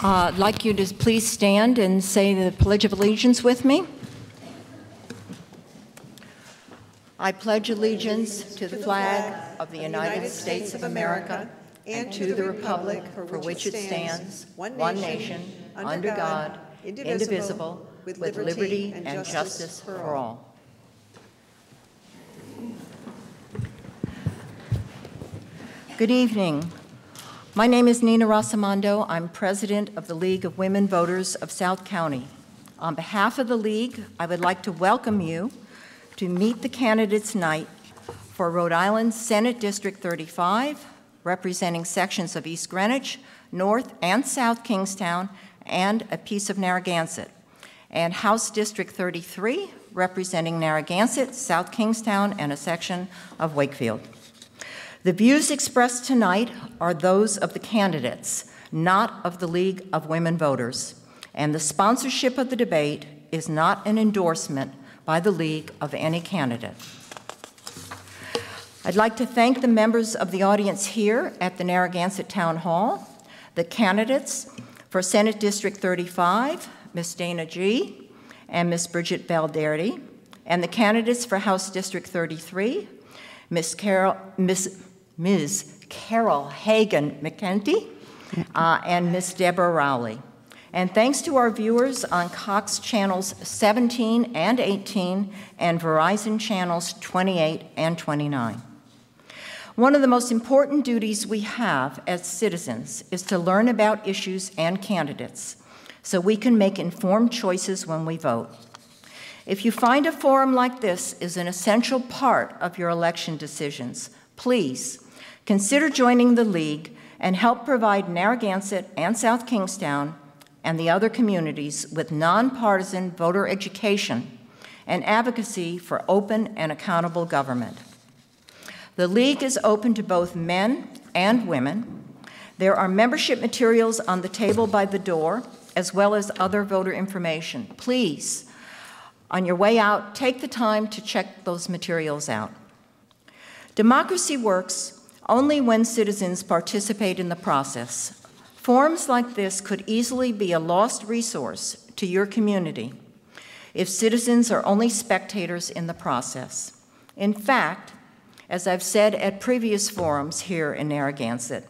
I'd like you to please stand and say the Pledge of Allegiance with me. I pledge allegiance to the flag of the United States of America and to the republic for which it stands, one nation, under God, indivisible, with liberty and justice for all. Good evening. My name is Nina Rosamondo. I'm president of the League of Women Voters of South County. On behalf of the League, I would like to welcome you to meet the candidates tonight for Rhode Island Senate District 35, representing sections of East Greenwich, North and South Kingstown, and a piece of Narragansett, and House District 33, representing Narragansett, South Kingstown, and a section of Wakefield. The views expressed tonight are those of the candidates, not of the League of Women Voters, and the sponsorship of the debate is not an endorsement by the League of any candidate. I'd like to thank the members of the audience here at the Narragansett Town Hall, the candidates for Senate District 35, Ms. Dana G. and Ms. Bridget Valderdi, and the candidates for House District 33, Ms. Carol Hagan McKenty and Ms. Deborah Rowley. And thanks to our viewers on Cox Channels 17 and 18 and Verizon Channels 28 and 29. One of the most important duties we have as citizens is to learn about issues and candidates so we can make informed choices when we vote. If you find a forum like this is an essential part of your election decisions, please consider joining the League and help provide Narragansett and South Kingstown and the other communities with nonpartisan voter education and advocacy for open and accountable government. The League is open to both men and women. There are membership materials on the table by the door, as well as other voter information. Please, on your way out, take the time to check those materials out. Democracy works only when citizens participate in the process. Forums like this could easily be a lost resource to your community if citizens are only spectators in the process. In fact, as I've said at previous forums here in Narragansett,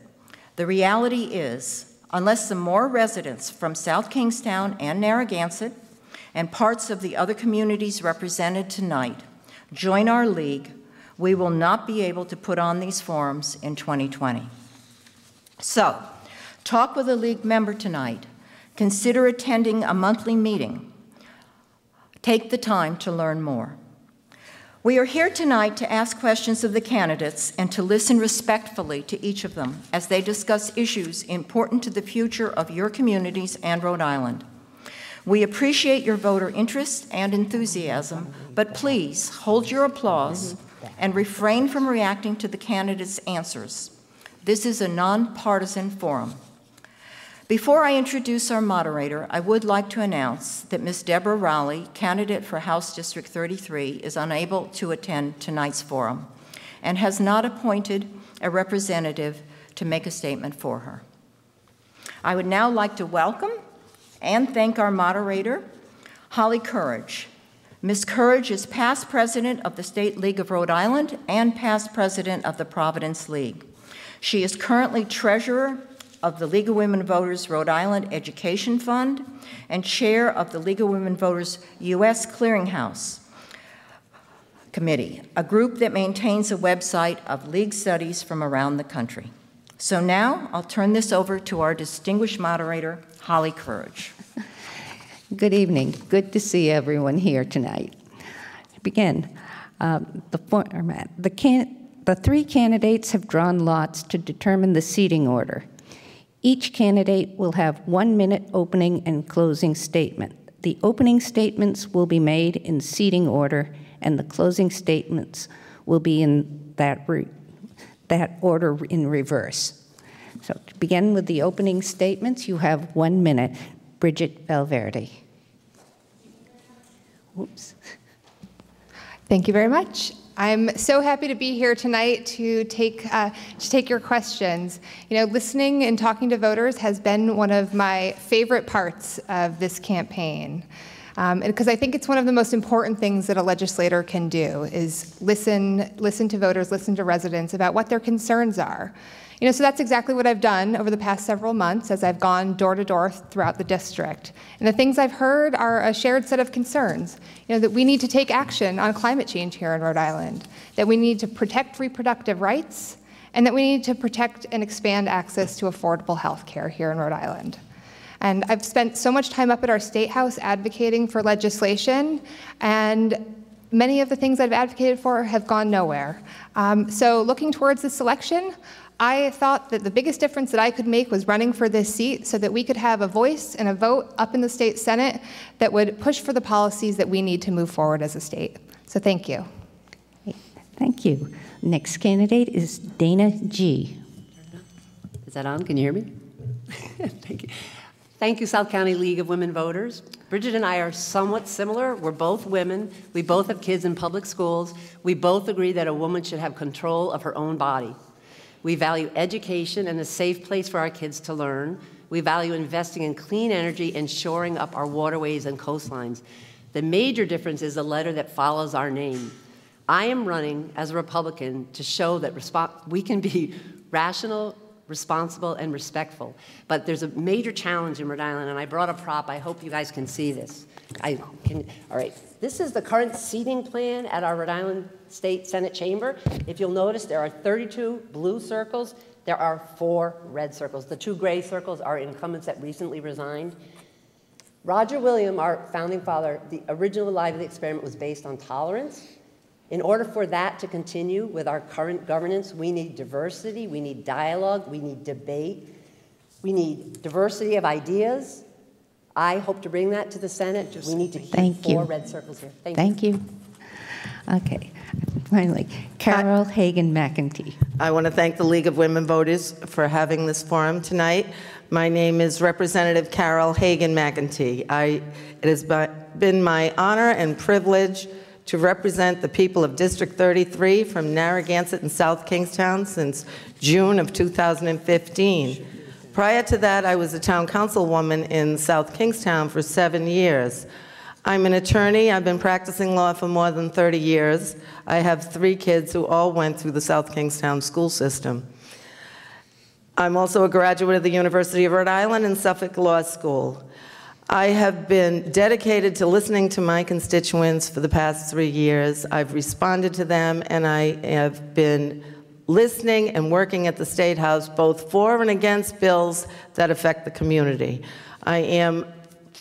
the reality is, unless some more residents from South Kingstown and Narragansett and parts of the other communities represented tonight join our League, we will not be able to put on these forums in 2020. So, talk with a League member tonight. Consider attending a monthly meeting. Take the time to learn more. We are here tonight to ask questions of the candidates and to listen respectfully to each of them as they discuss issues important to the future of your communities and Rhode Island. We appreciate your voter interest and enthusiasm, but please hold your applause and refrain from reacting to the candidates' answers. This is a nonpartisan forum. Before I introduce our moderator, I would like to announce that Ms. Deborah Rowley, candidate for House District 33, is unable to attend tonight's forum and has not appointed a representative to make a statement for her. I would now like to welcome and thank our moderator, Holly Courage. Ms. Courage is past president of the State League of Rhode Island and past president of the Providence League. She is currently treasurer of the League of Women Voters Rhode Island Education Fund and chair of the League of Women Voters U.S. Clearinghouse Committee, a group that maintains a website of League studies from around the country. So now I'll turn this over to our distinguished moderator, Holly Courage. Good evening. Good to see everyone here tonight. To begin, the format. The three candidates have drawn lots to determine the seating order. Each candidate will have 1 minute opening and closing statement. The opening statements will be made in seating order, and the closing statements will be in that order in reverse. So to begin with the opening statements, you have 1 minute. Bridget Valderdi. Oops. Thank you very much. I'm so happy to be here tonight to take your questions. You know, listening and talking to voters has been one of my favorite parts of this campaign. Because I think it's one of the most important things that a legislator can do is listen to voters, listen to residents about what their concerns are. You know, so that's exactly what I've done over the past several months as I've gone door to door throughout the district. And the things I've heard are a shared set of concerns. You know, that we need to take action on climate change here in Rhode Island, that we need to protect reproductive rights, and that we need to protect and expand access to affordable health care here in Rhode Island. And I've spent so much time up at our State House advocating for legislation, and many of the things I've advocated for have gone nowhere. So looking towards this election, I thought that the biggest difference that I could make was running for this seat so that we could have a voice and a vote up in the state Senate that would push for the policies that we need to move forward as a state. So thank you. Thank you. Next candidate is Dana G. Is that on? Can you hear me? Thank you. Thank you, South County League of Women Voters. Bridget and I are somewhat similar. We're both women. We both have kids in public schools. We both agree that a woman should have control of her own body. We value education and a safe place for our kids to learn. We value investing in clean energy and shoring up our waterways and coastlines. The major difference is the letter that follows our name. I am running as a Republican to show that we can be rational, responsible, and respectful. But there's a major challenge in Rhode Island, and I brought a prop. I hope you guys can see this. All right. This is the current seating plan at our Rhode Island State Senate chamber. If you'll notice, there are 32 blue circles. There are 4 red circles. The 2 gray circles are incumbents that recently resigned. Roger William, our founding father, the original lively experiment was based on tolerance. In order for that to continue with our current governance, we need diversity, we need dialogue, we need debate, we need diversity of ideas. I hope to bring that to the Senate. We need to keep 4 red circles here. Thank you. Okay. Finally, Carol Hagan McEntee. I want to thank the League of Women Voters for having this forum tonight. My name is Representative Carol Hagan McEntee. It has been my honor and privilege to represent the people of District 33 from Narragansett and South Kingstown since June of 2015. Prior to that, I was a town councilwoman in South Kingstown for 7 years. I'm an attorney. I've been practicing law for more than 30 years. I have 3 kids who all went through the South Kingstown school system. I'm also a graduate of the University of Rhode Island and Suffolk Law School. I have been dedicated to listening to my constituents for the past 3 years. I've responded to them, and I have been listening and working at the State House both for and against bills that affect the community. I am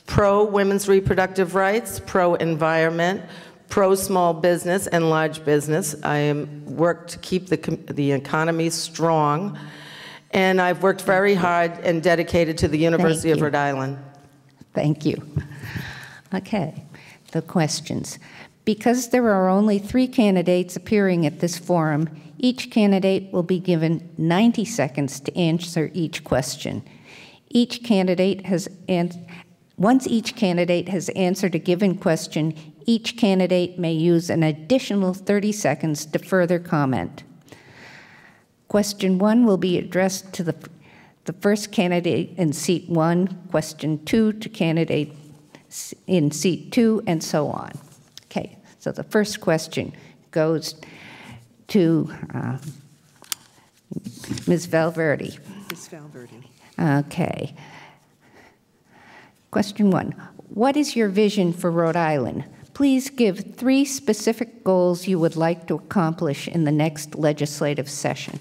pro-women's reproductive rights, pro-environment, pro-small business and large business. I am worked to keep the economy strong, and I've worked very hard and dedicated to the University of Rhode Island. Thank you. Okay, the questions. Because there are only 3 candidates appearing at this forum, each candidate will be given 90 seconds to answer each question. Once each candidate has answered a given question, each candidate may use an additional 30 seconds to further comment. Question 1 will be addressed to the first candidate in seat 1, question 2 to candidate in seat 2, and so on. Okay, so the first question goes to Ms. Valverde. Ms. Valverde. Okay. Question 1, what is your vision for Rhode Island? Please give 3 specific goals you would like to accomplish in the next legislative session.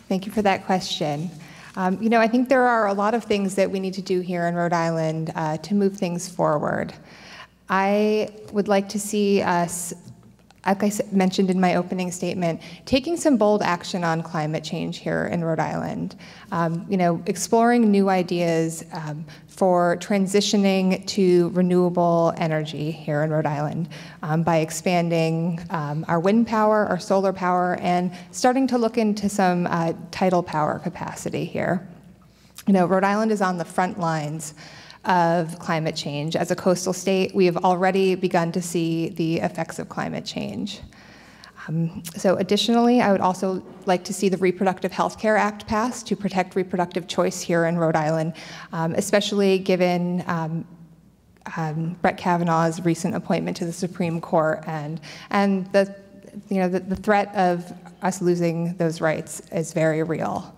Thank you for that question. You know, I think there are a lot of things that we need to do here in Rhode Island to move things forward. I would like to see us, like I mentioned in my opening statement, taking some bold action on climate change here in Rhode Island. You know, exploring new ideas for transitioning to renewable energy here in Rhode Island by expanding our wind power, our solar power, and starting to look into some tidal power capacity here. You know, Rhode Island is on the front lines of climate change. As a coastal state, we have already begun to see the effects of climate change. So additionally, I would also like to see the Reproductive Health Care Act passed to protect reproductive choice here in Rhode Island, especially given Brett Kavanaugh's recent appointment to the Supreme Court and the threat of us losing those rights is very real.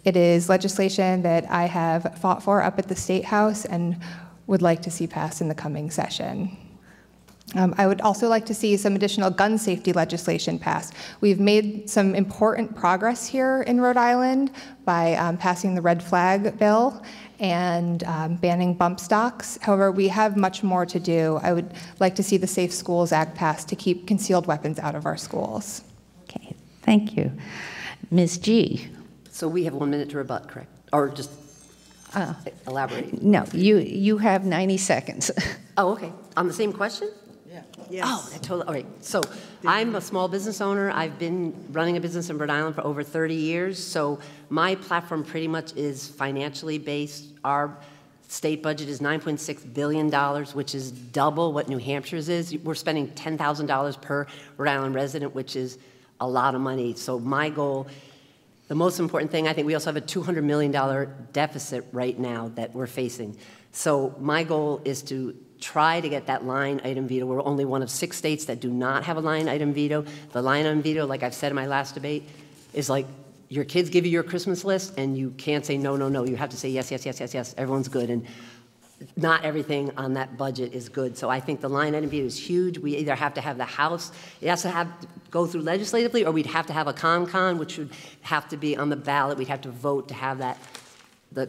It is legislation that I have fought for up at the State House and would like to see passed in the coming session. I would also like to see some additional gun safety legislation passed. We've made some important progress here in Rhode Island by passing the red flag bill and banning bump stocks. However, we have much more to do. I would like to see the Safe Schools Act passed to keep concealed weapons out of our schools. Okay, thank you. Ms. G. So we have 1 minute to rebut, correct? Or just elaborate? No, you have 90 seconds. Oh, okay. On the same question? Yes. Oh, I totally, all right. So I'm a small business owner. I've been running a business in Rhode Island for over 30 years. So my platform pretty much is financially based. Our state budget is $9.6 billion, which is double what New Hampshire's is. We're spending $10,000 per Rhode Island resident, which is a lot of money. So my goal, the most important thing, I think we also have a $200 million deficit right now that we're facing. So my goal is to try to get that line item veto. We're only one of 6 states that do not have a line item veto. The line item veto, like I've said in my last debate, is like your kids give you your Christmas list and you can't say no, no, no. You have to say yes, yes, yes, yes, yes. Everyone's good. And not everything on that budget is good. So I think the line item veto is huge. We either have to have the House, it has to go through legislatively, or we'd have to have a con, which would have to be on the ballot. We'd have to vote to have that, the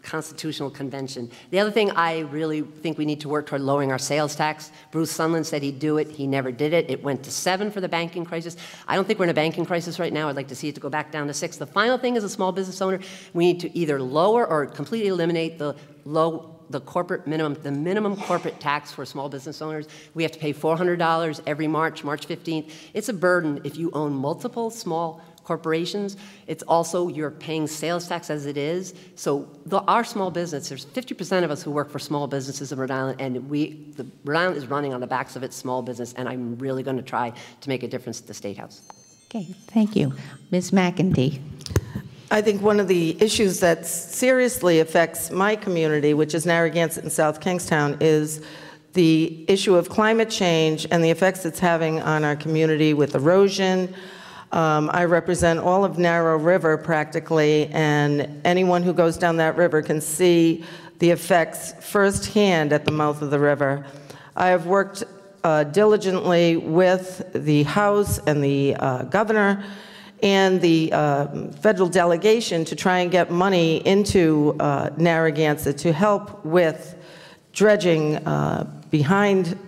Constitutional Convention. The other thing I really think we need to work toward lowering our sales tax. Bruce Sunland said he'd do it. He never did it. It went to 7 for the banking crisis. I don't think we're in a banking crisis right now. I'd like to see it to go back down to 6. The final thing as a small business owner, we need to either lower or completely eliminate the minimum corporate tax for small business owners. We have to pay $400 every March 15th. It's a burden if you own multiple small corporations. It's also, you're paying sales tax as it is. So our small business, there's 50% of us who work for small businesses in Rhode Island, and Rhode Island is running on the backs of its small business, and I'm really going to try to make a difference at the State House. Okay, thank you. Ms. McEntee. I think one of the issues that seriously affects my community, which is Narragansett and South Kingstown, is the issue of climate change and the effects it's having on our community with erosion. I represent all of Narrow River practically, and anyone who goes down that river can see the effects firsthand at the mouth of the river. I have worked diligently with the House and the governor and the federal delegation to try and get money into Narragansett to help with dredging behind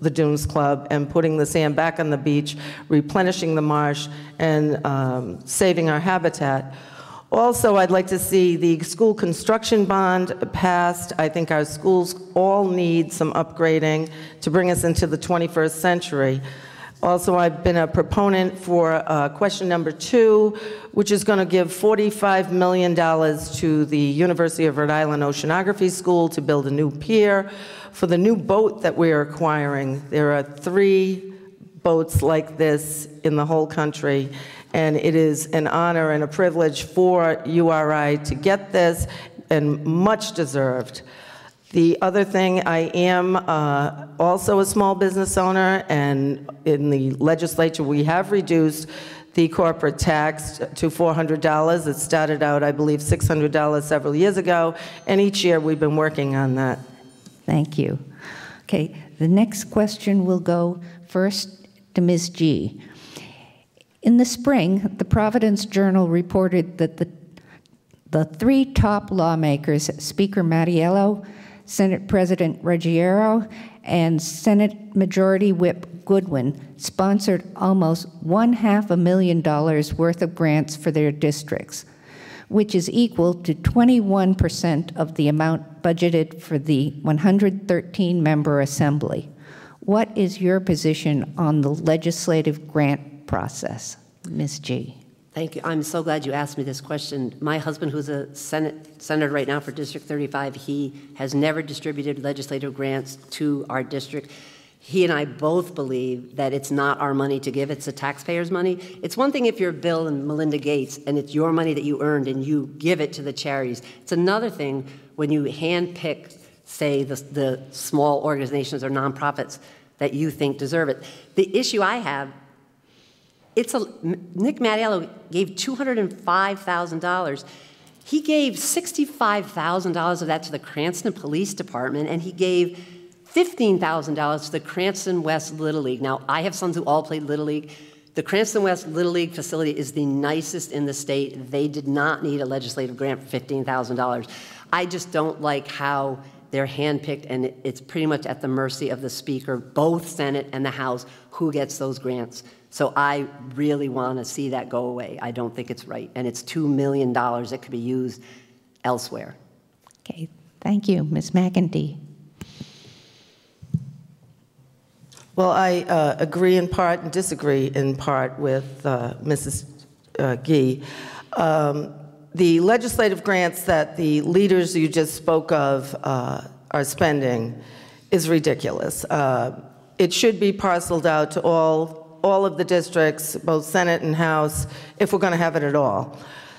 the Dunes Club and putting the sand back on the beach, replenishing the marsh, and saving our habitat. Also, I'd like to see the school construction bond passed. I think our schools all need some upgrading to bring us into the 21st century. Also, I've been a proponent for question number 2, which is going to give $45 million to the University of Rhode Island Oceanography School to build a new pier. For the new boat that we are acquiring, there are 3 boats like this in the whole country, and it is an honor and a privilege for URI to get this, and much deserved. The other thing, I am also a small business owner, and in the legislature we have reduced the corporate tax to $400. It started out, I believe, $600 several years ago, and each year we've been working on that. Thank you. Okay, the next question will go first to Ms. G. In the spring, the Providence Journal reported that the 3 top lawmakers, Speaker Mattiello, Senate President Ruggiero, and Senate Majority Whip Goodwin, sponsored almost $500,000 worth of grants for their districts, which is equal to 21% of the amount budgeted for the 113-member assembly. What is your position on the legislative grant process, Ms. G? Thank you. I'm so glad you asked me this question. My husband, who's a senator right now for District 35, he has never distributed legislative grants to our district. He and I both believe that it's not our money to give, it's the taxpayers' money. It's one thing if you're Bill and Melinda Gates and it's your money that you earned and you give it to the charities. It's another thing when you handpick, say, the small organizations or nonprofits that you think deserve it. The issue I have, Nick Mattiello gave $205,000. He gave $65,000 of that to the Cranston Police Department, and he gave $15,000 to the Cranston West Little League. Now, I have sons who all played Little League. The Cranston West Little League facility is the nicest in the state. They did not need a legislative grant for $15,000. I just don't like how they're handpicked, and it's pretty much at the mercy of the Speaker, both Senate and the House, who gets those grants. So I really want to see that go away. I don't think it's right. And it's $2 million that could be used elsewhere. Okay, thank you. Ms. McEntee. Well, I agree in part and disagree in part with Mrs. Gee. The legislative grants that the leaders you just spoke of are spending is ridiculous. It should be parceled out to all of the districts, both Senate and House, if we're going to have it at all.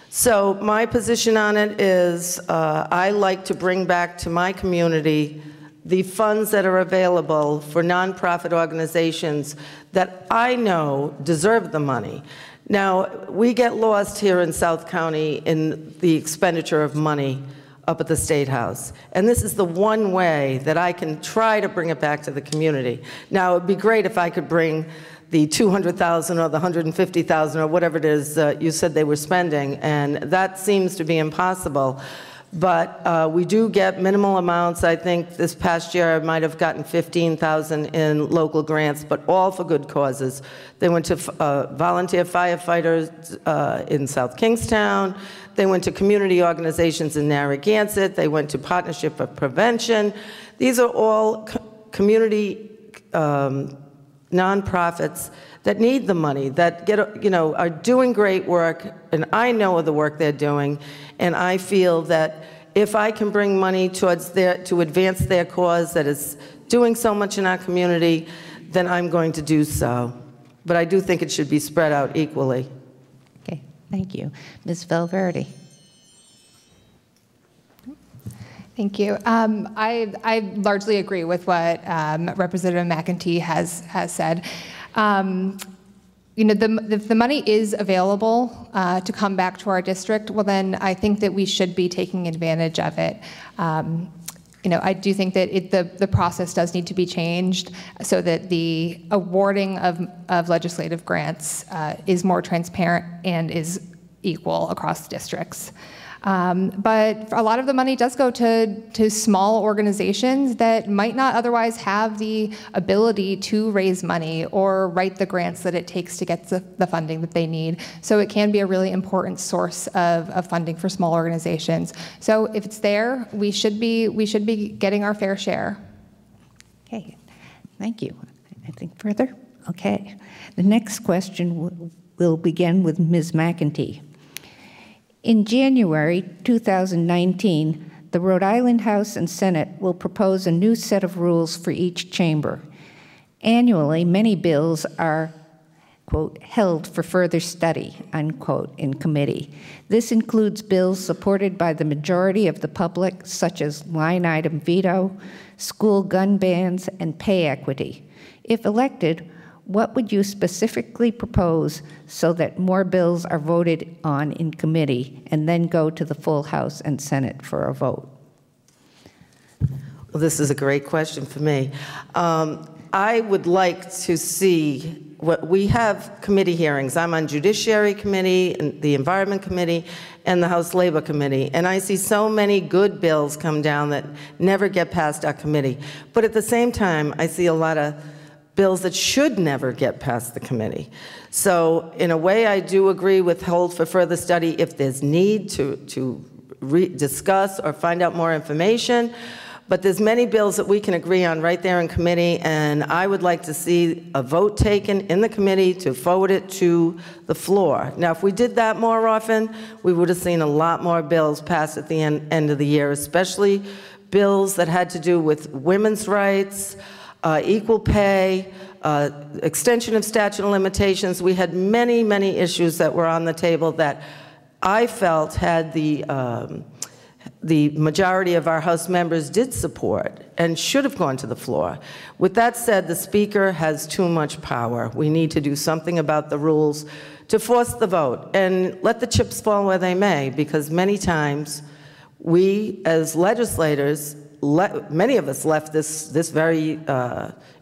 So my position on it is I like to bring back to my community the funds that are available for nonprofit organizations that I know deserve the money. Now, we get lost here in South County in the expenditure of money up at the State House. And this is the one way that I can try to bring it back to the community. Now, it would be great if I could bring the $200,000 or the $150,000 or whatever it is you said they were spending, and that seems to be impossible. But we do get minimal amounts. I think this past year I might have gotten $15,000 in local grants, but all for good causes. They went to volunteer firefighters in South Kingstown. They went to community organizations in Narragansett. They went to Partnership for Prevention. These are all community nonprofits that need the money, that are doing great work, and I know of the work they're doing, and I feel that if I can bring money towards to advance their cause that is doing so much in our community, then I'm going to do so. But I do think it should be spread out equally. Okay, thank you. Ms. Valverde. Thank you. I largely agree with what Representative McEntee has said. If the money is available to come back to our district, well, then I think that we should be taking advantage of it. I do think that the process does need to be changed so that the awarding of legislative grants is more transparent and is equal across districts. But a lot of the money does go to small organizations that might not otherwise have the ability to raise money or write the grants that it takes to get the funding that they need. So it can be a really important source of funding for small organizations. So if it's there, we should be getting our fair share. Okay, thank you. Anything further? Okay. The next question will begin with Ms. McEntee. In January 2019, the Rhode Island House and Senate will propose a new set of rules for each chamber. Annually, many bills are, quote, held for further study, unquote, in committee. This includes bills supported by the majority of the public, such as line item veto, school gun bans, and pay equity. If elected, what would you specifically propose so that more bills are voted on in committee and then go to the full House and Senate for a vote? Well, this is a great question for me. I would like to see what we have committee hearings. I'm on Judiciary Committee, and the Environment Committee, and the House Labor Committee, and I see so many good bills come down that never get past our committee. But at the same time, I see a lot of bills that should never get past the committee. So in a way, I do agree with hold for further study if there's need to discuss or find out more information. But there's many bills that we can agree on right there in committee, and I would like to see a vote taken in the committee to forward it to the floor. Now, if we did that more often, we would have seen a lot more bills pass at the end of the year, especially bills that had to do with women's rights, equal pay, extension of statute of limitations. We had many, many issues that were on the table that I felt had the majority of our House members did support and should have gone to the floor. With that said, the Speaker has too much power. We need to do something about the rules to force the vote and let the chips fall where they may, because many times we as legislators, many of us left this very,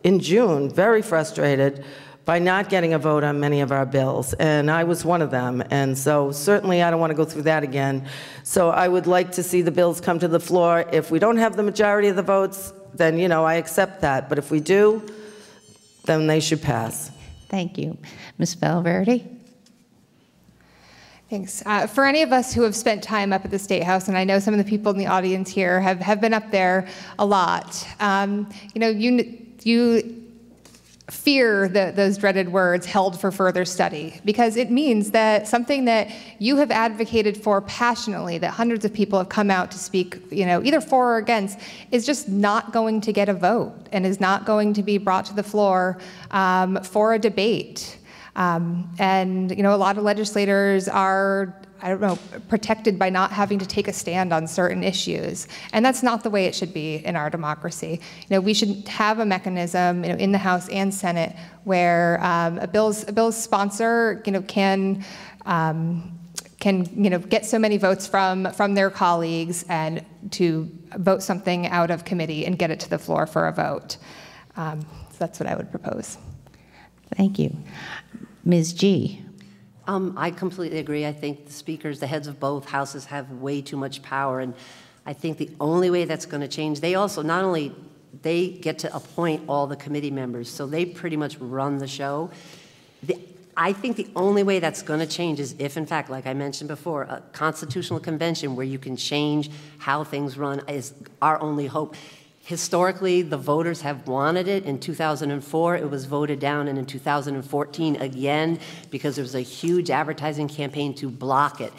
in June, very frustrated by not getting a vote on many of our bills, and I was one of them, and so certainly I don't want to go through that again. So I would like to see the bills come to the floor. If we don't have the majority of the votes, then, you know, I accept that, but if we do, then they should pass. Thank you. Ms. Valverde? Thanks. For any of us who have spent time up at the State House, and I know some of the people in the audience here have been up there a lot, you know, you fear those dreaded words, held for further study, because it means that something that you have advocated for passionately, that hundreds of people have come out to speak, you know, either for or against, is just not going to get a vote and is not going to be brought to the floor for a debate. And, you know, a lot of legislators are, I don't know, protected by not having to take a stand on certain issues. And that's not the way it should be in our democracy. You know, we should have a mechanism, you know, in the House and Senate where a bill's sponsor, you know, can you know, get so many votes from their colleagues and to vote something out of committee and get it to the floor for a vote. So that's what I would propose. Thank you. Ms. G. I completely agree. I think the speakers, the heads of both houses, have way too much power, and I think the only way that's going to change, they also, not only, they get to appoint all the committee members, so they pretty much run the show. I think the only way that's going to change is if, in fact, like I mentioned before, a constitutional convention where you can change how things run is our only hope. Historically, the voters have wanted it. In 2004, it was voted down, and in 2014 again, because there was a huge advertising campaign to block it.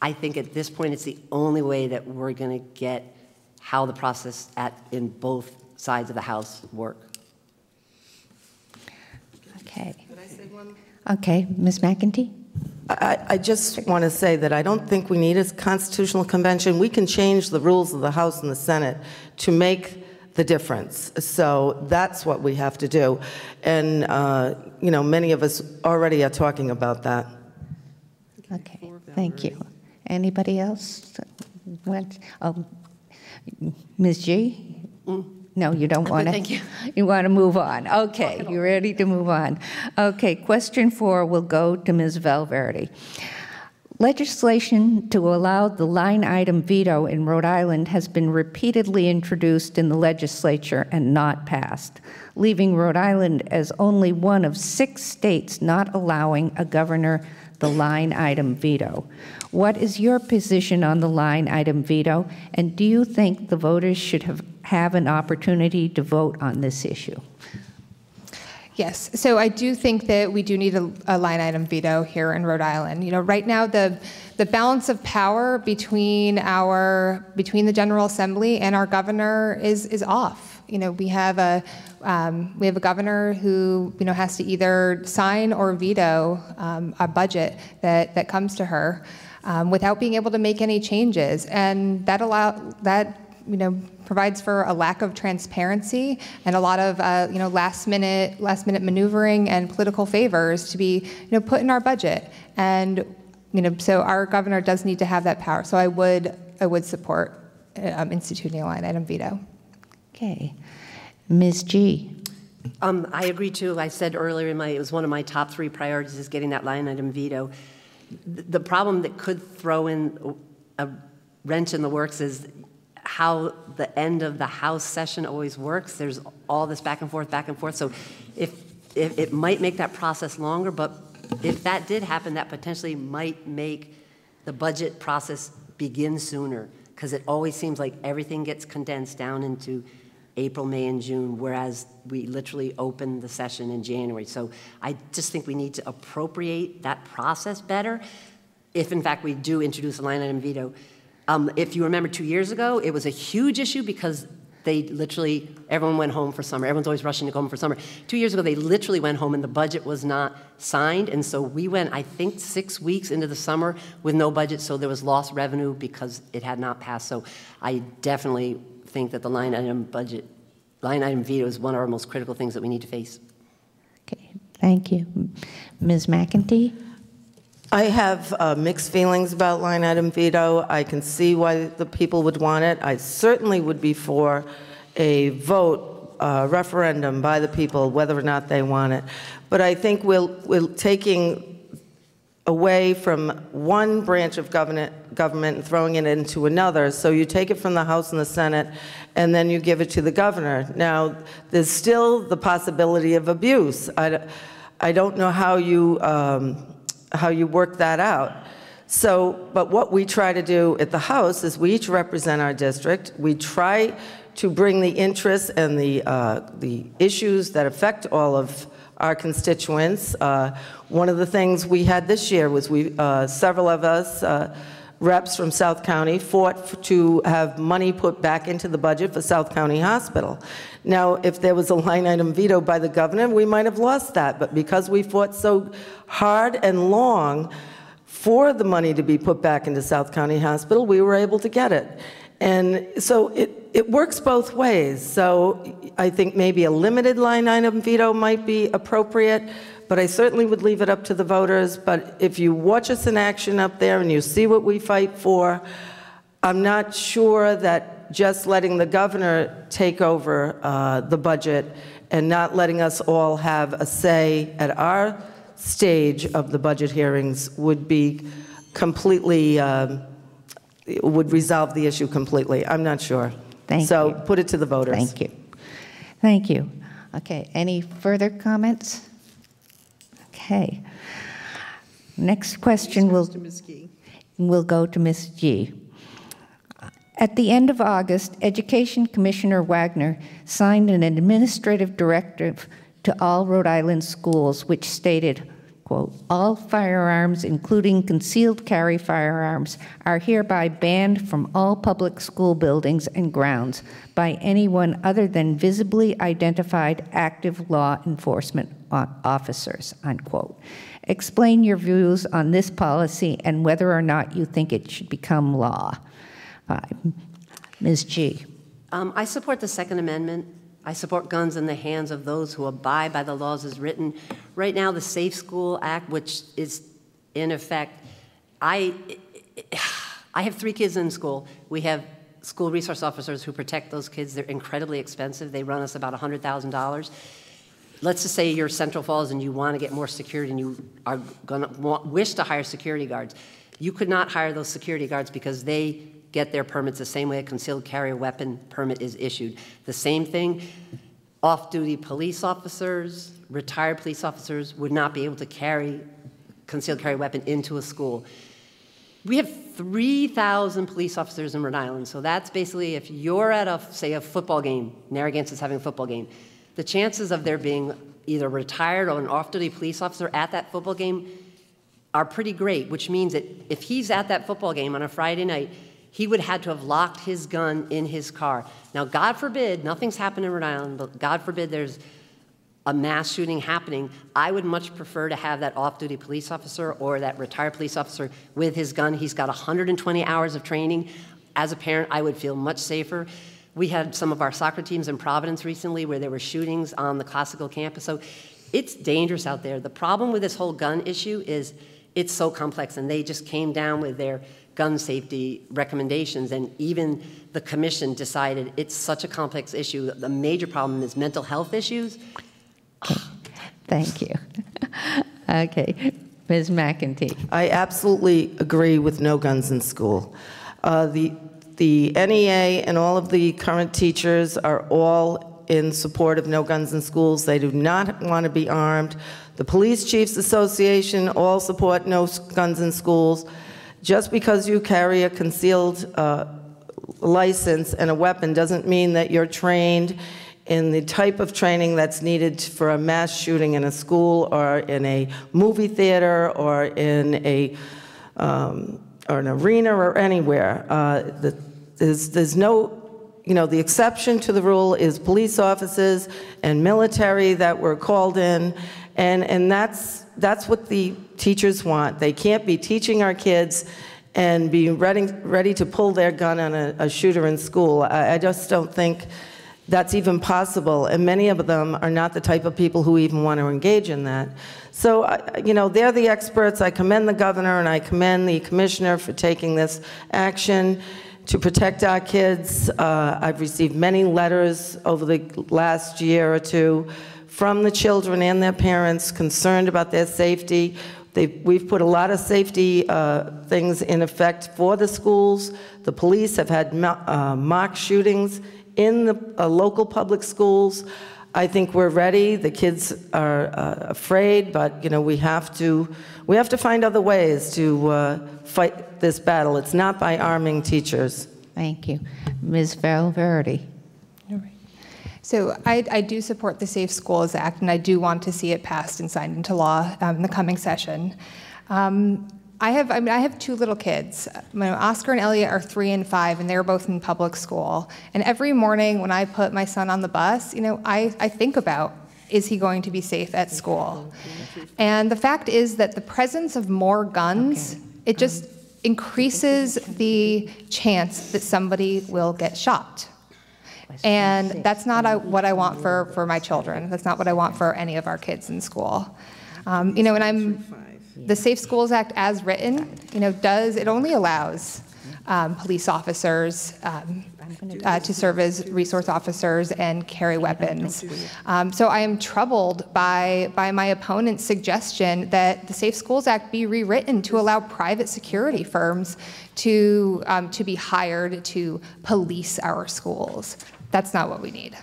I think at this point, it's the only way that we're going to get how the process in both sides of the House work. Okay. Could I say one? Okay, Ms. McEntee? I just want to say that I don't think we need a constitutional convention. We can change the rules of the House and the Senate to make the difference. So that's what we have to do. And, you know, many of us already are talking about that. Okay, thank you. Anybody else? Ms. G? No, you don't want to? Thank you. You want to move on. Okay, you're ready to move on. Okay, question 4 will go to Ms. Valverde. Legislation to allow the line item veto in Rhode Island has been repeatedly introduced in the legislature and not passed, leaving Rhode Island as only one of 6 states not allowing a governor the line item veto. What is your position on the line item veto, and do you think the voters should have an opportunity to vote on this issue? Yes, so I do think that we do need a line item veto here in Rhode Island. You know, right now the balance of power between the General Assembly and our governor is off. You know, we have a governor who, you know, has to either sign or veto a budget that comes to her without being able to make any changes, and that you know, provides for a lack of transparency and a lot of you know, last minute maneuvering and political favors to be, you know, put in our budget. And, you know, so our governor does need to have that power. So I would support instituting a line item veto. Okay, Ms. G. I agree too. I said earlier it was one of my top 3 priorities is getting that line item veto. The problem that could throw in a wrench in the works is how the end of the House session always works. There's all this back and forth. So if it might make that process longer, but if that did happen, that potentially might make the budget process begin sooner. because it always seems like everything gets condensed down into April, May, and June, whereas we literally open the session in January. So I just think we need to appropriate that process better if, in fact, we do introduce a line item veto. If you remember 2 years ago, it was a huge issue because they literally, everyone went home for summer. Everyone's always rushing to go home for summer. 2 years ago, they literally went home and the budget was not signed. And so we went, I think, 6 weeks into the summer with no budget. So there was lost revenue because it had not passed. So I definitely think that the line item veto is one of our most critical things that we need to face. Okay, thank you. Ms. McEntee? I have mixed feelings about line item veto. I can see why the people would want it. I certainly would be for a vote, referendum by the people, whether or not they want it. But I think we're taking away from one branch of government and throwing it into another. So you take it from the House and the Senate, and then you give it to the governor. Now, there's still the possibility of abuse. I don't know how you work that out. So, but what we try to do at the House is we each represent our district. We try to bring the interests and the issues that affect all of our constituents. One of the things we had this year was several of us, reps from South County, fought to have money put back into the budget for South County Hospital. Now, if there was a line item veto by the governor, we might have lost that, but because we fought so hard and long for the money to be put back into South County Hospital, we were able to get it. And so it works both ways. So I think maybe a limited line item veto might be appropriate, but I certainly would leave it up to the voters. But if you watch us in action up there and you see what we fight for, I'm not sure that just letting the governor take over the budget and not letting us all have a say at our stage of the budget hearings would be completely, would resolve the issue completely. I'm not sure. Thank you. So put it to the voters. Thank you. Thank you. Okay, any further comments? Okay. Next question will go to Ms. G. At the end of August, Education Commissioner Wagner signed an administrative directive to all Rhode Island schools which stated, quote, all firearms, including concealed carry firearms, are hereby banned from all public school buildings and grounds by anyone other than visibly identified active law enforcement officers, unquote. Explain your views on this policy and whether or not you think it should become law. Ms. G. I support the Second Amendment. I support guns in the hands of those who abide by the laws as written. Right now, the Safe School Act, which is in effect, I have 3 kids in school. We have school resource officers who protect those kids. They're incredibly expensive. They run us about $100,000. Let's just say you're Central Falls and you want to get more security and you are going to wish to hire security guards. You could not hire those security guards because they get their permits the same way a concealed carry weapon permit is issued. The same thing, off-duty police officers, retired police officers would not be able to carry concealed carry weapon into a school. We have 3,000 police officers in Rhode Island, so that's basically if you're at say a football game, Narragansett is having a football game, the chances of there being either retired or an off-duty police officer at that football game are pretty great, which means that if he's at that football game on a Friday night, he would have had to have locked his gun in his car. Now, God forbid, nothing's happened in Rhode Island, but God forbid there's a mass shooting happening. I would much prefer to have that off-duty police officer or that retired police officer with his gun. He's got 120 hours of training. As a parent, I would feel much safer. We had some of our soccer teams in Providence recently where there were shootings on the classical campus. So it's dangerous out there. The problem with this whole gun issue is it's so complex, and they just came down with their gun safety recommendations, and even the commission decided it's such a complex issue. The major problem is mental health issues. Okay. Thank you. Okay, Ms. McEntee. I absolutely agree with no guns in school. The NEA and all of the current teachers are all in support of no guns in schools. They do not want to be armed. The Police Chiefs Association all support no guns in schools. Just because you carry a concealed license and a weapon doesn't mean that you're trained in the type of training that's needed for a mass shooting in a school or in a movie theater or in or an arena or anywhere. There's no, the exception to the rule is police officers and military that were called in, and that's what the teachers want. They can't be teaching our kids and be ready to pull their gun on a shooter in school. I just don't think that's even possible, and many of them are not the type of people who even want to engage in that. So, they're the experts. I commend the governor and I commend the commissioner for taking this action to protect our kids. I've received many letters over the last year or two from the children and their parents concerned about their safety. We've put a lot of safety things in effect for the schools. The police have had mock shootings in the local public schools. I think we're ready. The kids are afraid, but we have to find other ways to fight this battle. It's not by arming teachers. Thank you. Ms. Valverde. All right. So I do support the Safe Schools Act, and I do want to see it passed and signed into law in the coming session. I have two little kids. Oscar and Elliot are 3 and 5, and they're both in public school. And every morning when I put my son on the bus, I think about, is he going to be safe at school? And the fact is that the presence of more guns, it just increases the chance that somebody will get shot. And that's not what I want for my children. That's not what I want for any of our kids in school. The Safe Schools Act, as written, it only allows police officers to serve as resource officers and carry weapons. So I am troubled by my opponent's suggestion that the Safe Schools Act be rewritten to allow private security firms to be hired to police our schools. That's not what we need.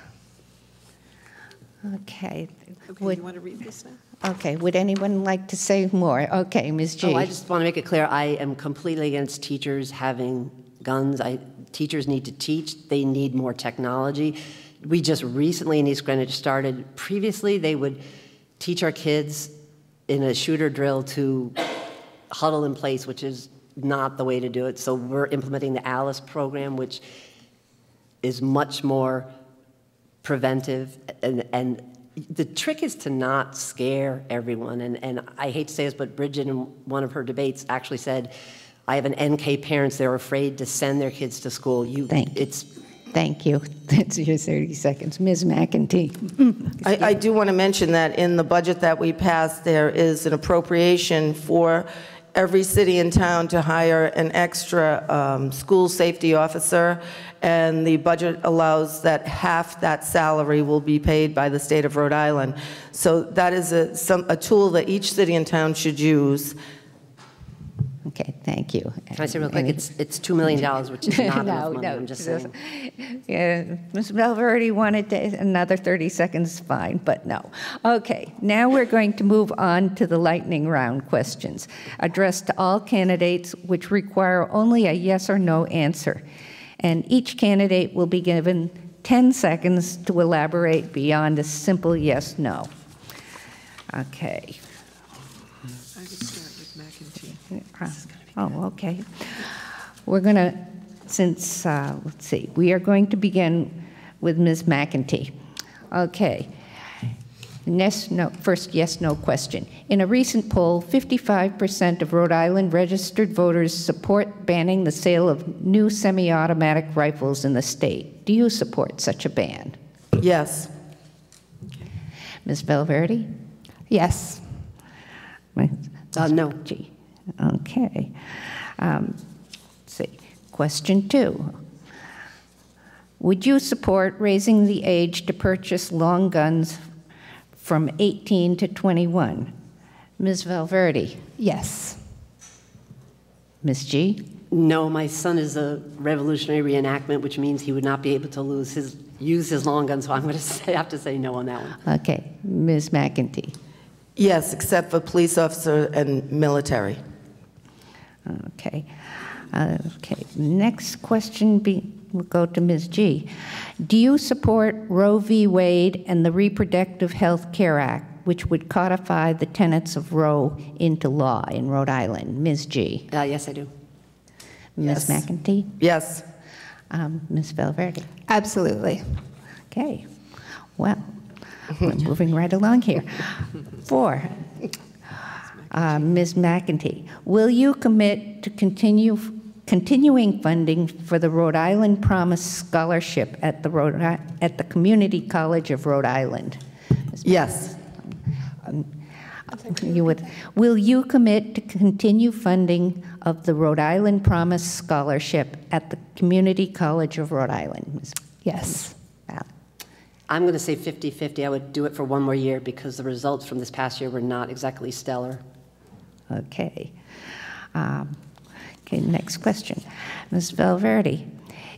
Okay. Okay, you want to read this now? Okay, would anyone like to say more? Okay, Ms. G. Oh, I just want to make it clear, I am completely against teachers having guns. Teachers need to teach. They need more technology. We just recently in East Greenwich started, previously they would teach our kids in a shooter drill to huddle in place, which is not the way to do it. So we're implementing the ALICE program, which is much more preventive, and the trick is to not scare everyone. And I hate to say this, but Bridget in one of her debates actually said, I have an NK parents, they're afraid to send their kids to school. Thank you. That's your 30 seconds. Ms. McEntee. I do want to mention that in the budget that we passed, there is an appropriation for every city and town to hire an extra school safety officer, and the budget allows that half that salary will be paid by the state of Rhode Island. So that is a tool that each city and town should use. Okay, thank you. Can I say real quick, it's $2 million, which is not enough money, I'm just saying. Yeah, Ms. Valverde wanted another 30 seconds, fine, but no. Okay, now we're going to move on to the lightning round questions, addressed to all candidates, which require only a yes or no answer. And each candidate will be given 10 seconds to elaborate beyond a simple yes, no. Okay. I would start with McEntee. Oh, okay. We're going to, since, let's see, we are going to begin with Ms. McEntee. Okay. First yes-no question. In a recent poll, 55% of Rhode Island registered voters support banning the sale of new semi-automatic rifles in the state. Do you support such a ban? Yes. Ms. Valverde? Yes. No. Gee. Okay. Let's see. Question 2. Would you support raising the age to purchase long guns from 18 to 21? Ms. Valverde? Yes. Ms. G? No, my son is a revolutionary reenactment, which means he would not be able to use his long gun, so I'm going to have to say no on that one. Okay. Ms. McEntee? Yes, except for police officer and military. Okay. Okay, next question will go to Ms. G. Do you support Roe v. Wade and the Reproductive Health Care Act, which would codify the tenets of Roe into law in Rhode Island? Ms. G. Yes, I do. Ms. Yes. McEntee? Yes. Ms. Valverde? Absolutely. Okay, well, we're moving right along here. 4, Ms. McEntee, will you commit to continuing funding for the Rhode Island Promise Scholarship at the Community College of Rhode Island? Yes. Will you commit to continue funding of the Rhode Island Promise Scholarship at the Community College of Rhode Island? Ms. Yes. Val? I'm going to say 50-50. I would do it for one more year because the results from this past year were not exactly stellar. Okay. Okay, next question. Ms. Valverde,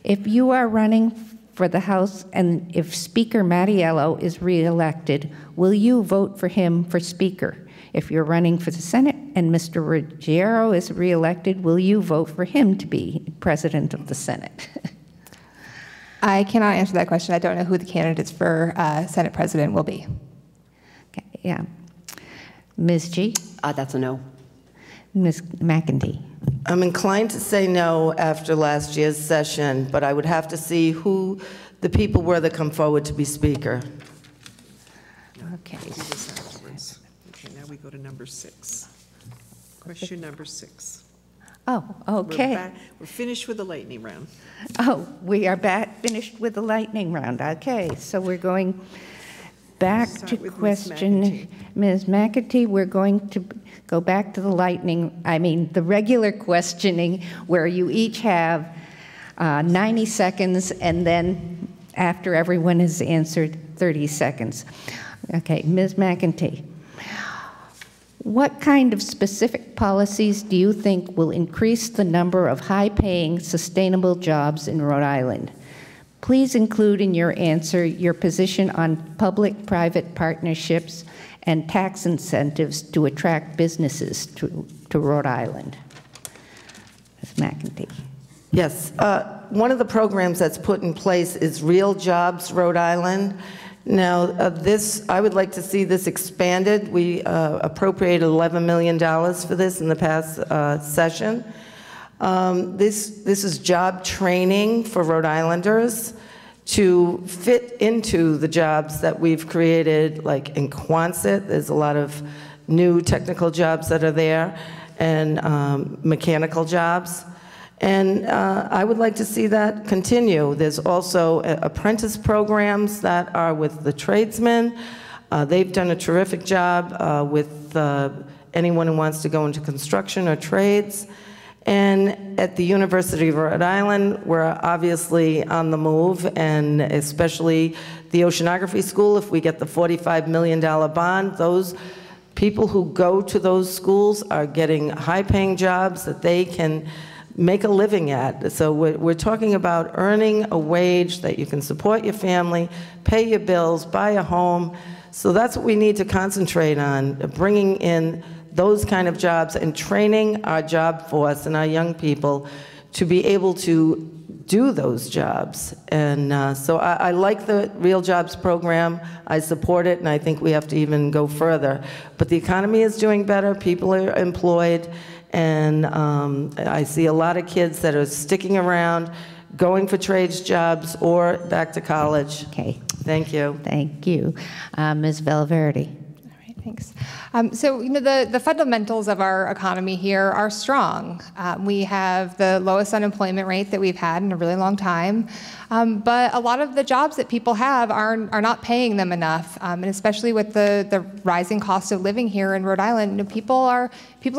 if you are running for the House and if Speaker Mattiello is reelected, will you vote for him for Speaker? If you're running for the Senate and Mr. Ruggiero is reelected, will you vote for him to be President of the Senate? I cannot answer that question. I don't know who the candidates for Senate President will be. Okay, yeah. Ms. G? That's a no. Ms. McEntee? I'm inclined to say no after last year's session, but I would have to see who the people were that come forward to be Speaker. Okay. Do this afterwards. Okay, now we go to number 6. Question number 6. Oh, okay. We're finished with the lightning round. Oh, we are finished with the lightning round. Okay, so we're going back Start to with Ms. question McEntee. Ms. McEntee. We're going to go back to the regular questioning, where you each have 90 seconds, and then after everyone has answered, 30 seconds. Okay, Ms. McEntee. What kind of specific policies do you think will increase the number of high-paying, sustainable jobs in Rhode Island? Please include in your answer your position on public-private partnerships and tax incentives to attract businesses to Rhode Island. Ms. McEntee. Yes. One of the programs that's put in place is Real Jobs Rhode Island. Now, I would like to see this expanded. We appropriated $11 million for this in the past session. This is job training for Rhode Islanders to fit into the jobs that we've created, like in Quonset. There's a lot of new technical jobs that are there, and mechanical jobs. And I would like to see that continue. There's also apprentice programs that are with the tradesmen. They've done a terrific job with anyone who wants to go into construction or trades. And at the University of Rhode Island, we're obviously on the move, and especially the Oceanography School, if we get the $45 million bond, those people who go to those schools are getting high-paying jobs that they can make a living at. So we're talking about earning a wage that you can support your family, pay your bills, buy a home. So that's what we need to concentrate on, bringing in those kind of jobs and training our job force and our young people to be able to do those jobs. And so I like the Real Jobs program. I support it, and I think we have to even go further. But the economy is doing better. People are employed. And I see a lot of kids that are sticking around, going for trades jobs or back to college. Okay. Thank you. Thank you. Ms. Valverde. All right, thanks. So, the fundamentals of our economy here are strong. We have the lowest unemployment rate that we've had in a really long time, but a lot of the jobs that people have are not paying them enough, and especially with the rising cost of living here in Rhode Island, people are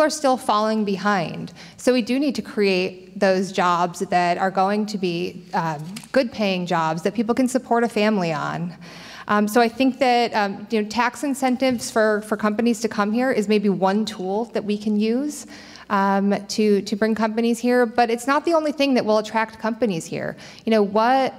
still falling behind. So we do need to create those jobs that are going to be good-paying jobs that people can support a family on. So I think that tax incentives for companies to come here is maybe one tool that we can use to bring companies here, but it's not the only thing that will attract companies here. What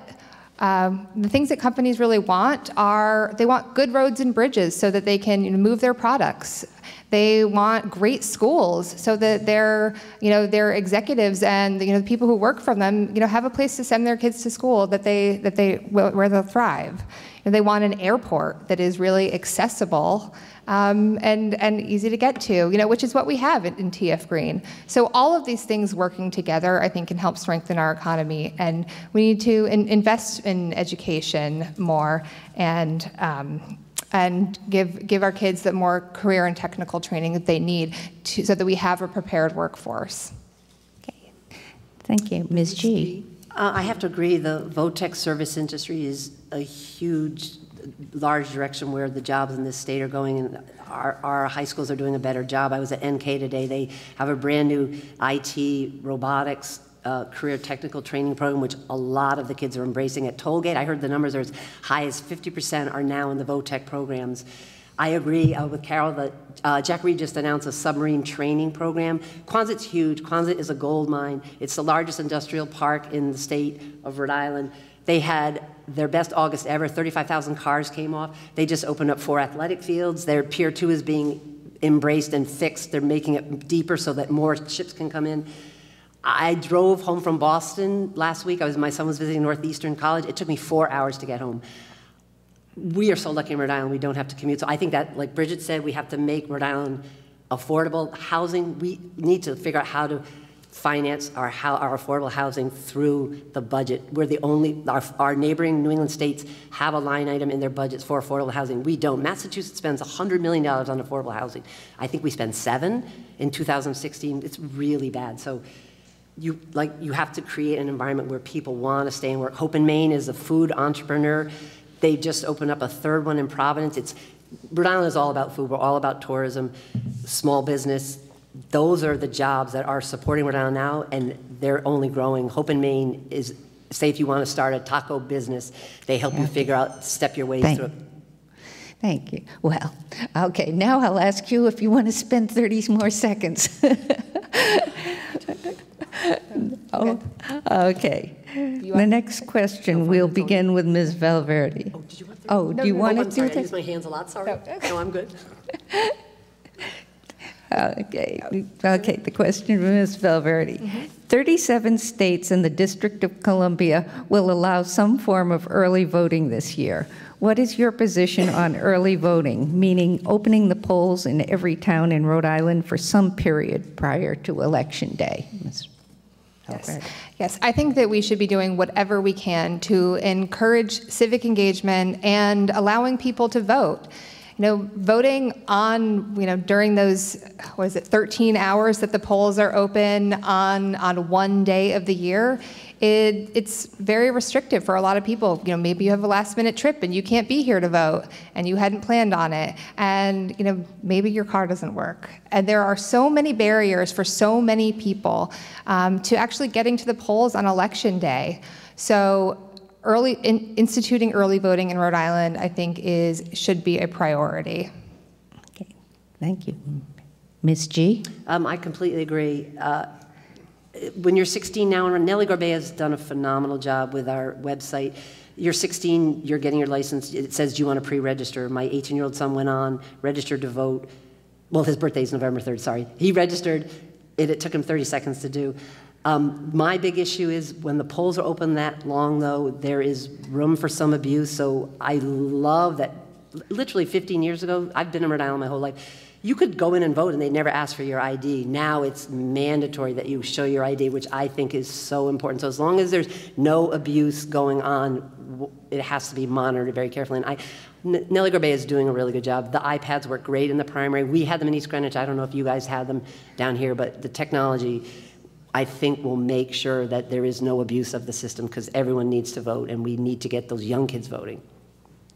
The things that companies really want are, they want good roads and bridges so that they can move their products. They want great schools so that their executives and the people who work for them have a place to send their kids to school where they'll thrive. They want an airport that is really accessible and easy to get to, which is what we have in TF Green. So all of these things working together, I think, can help strengthen our economy. And we need to invest in education more and give our kids the more career and technical training that they need so that we have a prepared workforce. Okay. Thank you. Ms. G. I have to agree, the VOTEC service industry is a large direction where the jobs in this state are going, and our high schools are doing a better job. I was at NK today. They have a brand new IT, robotics, career technical training program, which a lot of the kids are embracing. At Tollgate, I heard the numbers are as high as 50% are now in the VOTEC programs. I agree with Carol that Jack Reed just announced a submarine training program. Quonset's huge. Quonset is a gold mine. It's the largest industrial park in the state of Rhode Island. They had their best August ever. 35,000 cars came off. They just opened up 4 athletic fields. Their Pier 2 is being embraced and fixed. They're making it deeper so that more ships can come in. I drove home from Boston last week. My son was visiting Northeastern College. It took me 4 hours to get home. We are so lucky in Rhode Island we don't have to commute. So I think that, like Bridget said, we have to make Rhode Island affordable housing. We need to figure out how to finance our affordable housing through the budget. We're the only, our neighboring New England states have a line item in their budgets for affordable housing. We don't. Massachusetts spends $100 million on affordable housing. I think we spent $7 in 2016. It's really bad. So you have to create an environment where people want to stay and work. Hope in Maine is a food entrepreneur. They just opened up a 3rd one in Providence. Rhode Island is all about food. We're all about tourism, small business. Those are the jobs that are supporting Rhode Island now, and they're only growing. Hope in Maine is, say if you want to start a taco business, they help you figure out, step your way through it. Thank you. Well, okay, now I'll ask you if you want to spend 30 more seconds. Oh, okay. The next question, we'll begin with Ms. Valverde. Oh, did you want Oh, do you want to do I that? use my hands a lot, sorry. No, I'm good. Okay, the question from Ms. Valverde. 37 states and the District of Columbia will allow some form of early voting this year. What is your position on early voting, meaning opening the polls in every town in Rhode Island for some period prior to Election Day? Ms. Valverde. Yes, I think that we should be doing whatever we can to encourage civic engagement and allowing people to vote. Voting on, during those, 13 hours that the polls are open on one day of the year, it's very restrictive for a lot of people. Maybe you have a last-minute trip and you can't be here to vote, and you hadn't planned on it, and maybe your car doesn't work. And there are so many barriers for so many people to actually getting to the polls on Election Day. So instituting early voting in Rhode Island, I think, should be a priority. Okay, thank you. Ms. G? I completely agree. When you're 16 now, and Nellie Gorbea has done a phenomenal job with our website. You're 16, you're getting your license. It says, do you want to pre-register? My 18-year-old son went on, registered to vote. Well, his birthday's November 3rd, sorry. He registered. It took him 30 seconds to do. My big issue is when the polls are open that long, though, there is room for some abuse. So I love that literally 15 years ago, I've been in Rhode Island my whole life, you could go in and vote and they never ask for your ID. Now it's mandatory that you show your ID, which I think is so important. So as long as there's no abuse going on, it has to be monitored very carefully. And Nellie Gorbea is doing a really good job. The iPads work great in the primary. We had them in East Greenwich. I don't know if you guys had them down here, but the technology, I think, will make sure that there is no abuse of the system, because everyone needs to vote and we need to get those young kids voting.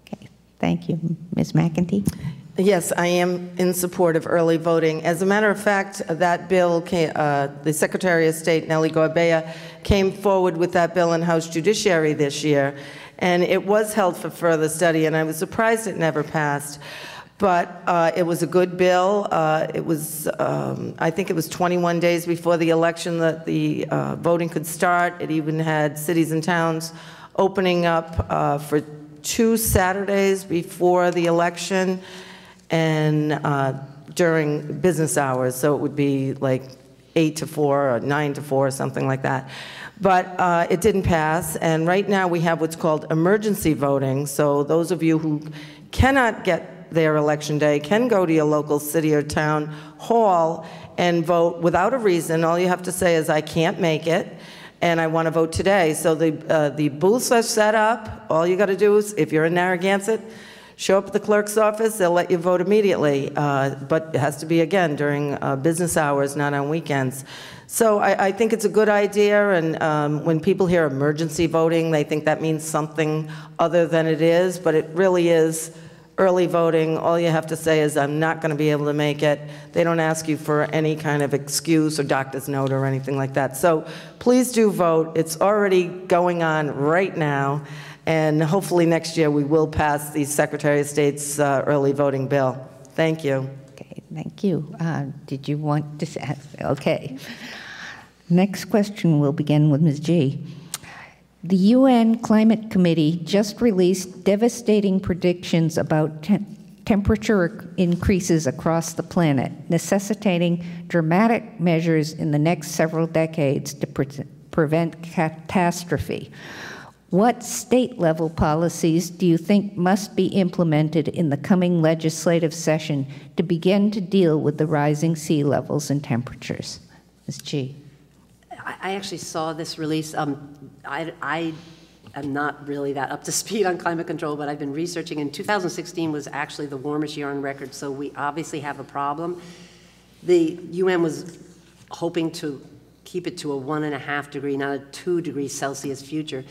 Okay, thank you. Ms. McEntee? Yes, I am in support of early voting. As a matter of fact, that bill, the Secretary of State, Nellie Gorbea, came forward with that bill in House Judiciary this year, and it was held for further study, and I was surprised it never passed. But it was a good bill. It was, I think it was 21 days before the election that the voting could start. It even had cities and towns opening up for 2 Saturdays before the election and during business hours. So it would be like 8 to 4 or 9 to 4 or something like that. But it didn't pass, and right now we have what's called emergency voting. So those of you who cannot get their election day can go to your local city or town hall and vote without a reason. All you have to say is, I can't make it, and I want to vote today. So the booths are set up. All you got to do is, if you're in Narragansett, show up at the clerk's office. They'll let you vote immediately, but it has to be, again, during business hours, not on weekends. So I think it's a good idea, and when people hear emergency voting, they think that means something other than it is, but it really is early voting. All you have to say is, I'm not going to be able to make it. They don't ask you for any kind of excuse or doctor's note or anything like that. So please do vote. It's already going on right now, and hopefully next year we will pass the Secretary of State's early voting bill. Thank you. Okay, thank you. Did you want to say? Okay. Next question will begin with Ms. G. The UN Climate Committee just released devastating predictions about temperature increases across the planet, necessitating dramatic measures in the next several decades to prevent catastrophe. What state-level policies do you think must be implemented in the coming legislative session to begin to deal with the rising sea levels and temperatures? Ms. G. I actually saw this release. I am not really that up to speed on climate control, but I've been researching, and 2016 was actually the warmest year on record, so we obviously have a problem. The UN was hoping to keep it to a 1.5 degree, not a 2 degrees Celsius future.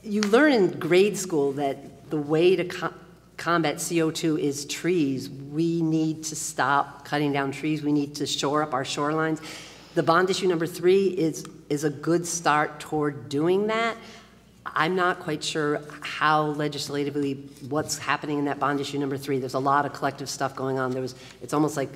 You learn in grade school that the way to combat CO2 is trees. We need to stop cutting down trees. We need to shore up our shorelines. The bond issue number 3 is a good start toward doing that. I'm not quite sure how legislatively what's happening in that bond issue number 3. There's a lot of collective stuff going on. It's almost like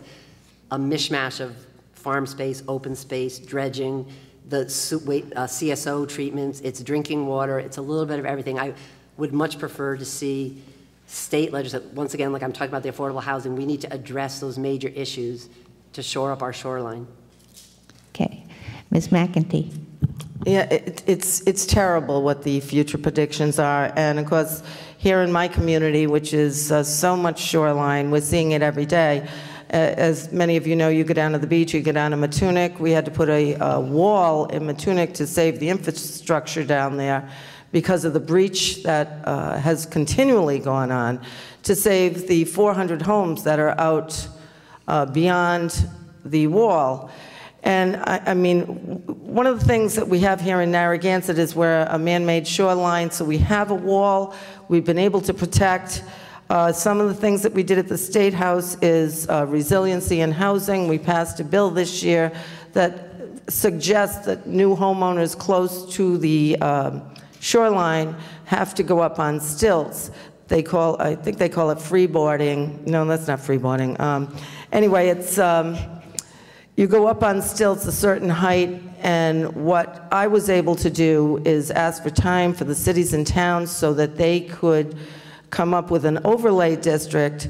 a mishmash of farm space, open space, dredging, the CSO treatments, it's drinking water, it's a little bit of everything. I would much prefer to see state legislation, once again, like I'm talking about the affordable housing, we need to address those major issues to shore up our shoreline. Okay. Ms. McEntee. Yeah, it's terrible what the future predictions are, and of course, here in my community, which is so much shoreline, we're seeing it every day. As many of you know, you go down to the beach, you go down to Matunic. We had to put a wall in Matunic to save the infrastructure down there because of the breach that has continually gone on, to save the 400 homes that are out beyond the wall. And I mean, one of the things that we have here in Narragansett is we're a man-made shoreline, so we have a wall we've been able to protect. Some of the things that we did at the State House is resiliency in housing. We passed a bill this year that suggests that new homeowners close to the shoreline have to go up on stilts. I think they call it freeboarding. No, that's not freeboarding. Anyway, it's, you go up on stilts a certain height, and what I was able to do is ask for time for the cities and towns so that they could come up with an overlay district,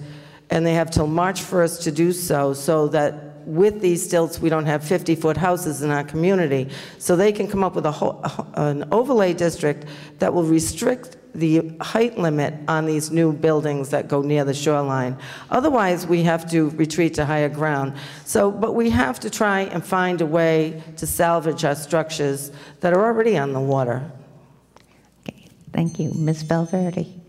and they have till March 1st to do so, so that with these stilts we don't have 50-foot houses in our community. So they can come up with an overlay district that will restrict the height limit on these new buildings that go near the shoreline. Otherwise, we have to retreat to higher ground. So, but we have to try and find a way to salvage our structures that are already on the water. Okay, thank you. Ms. Valverde.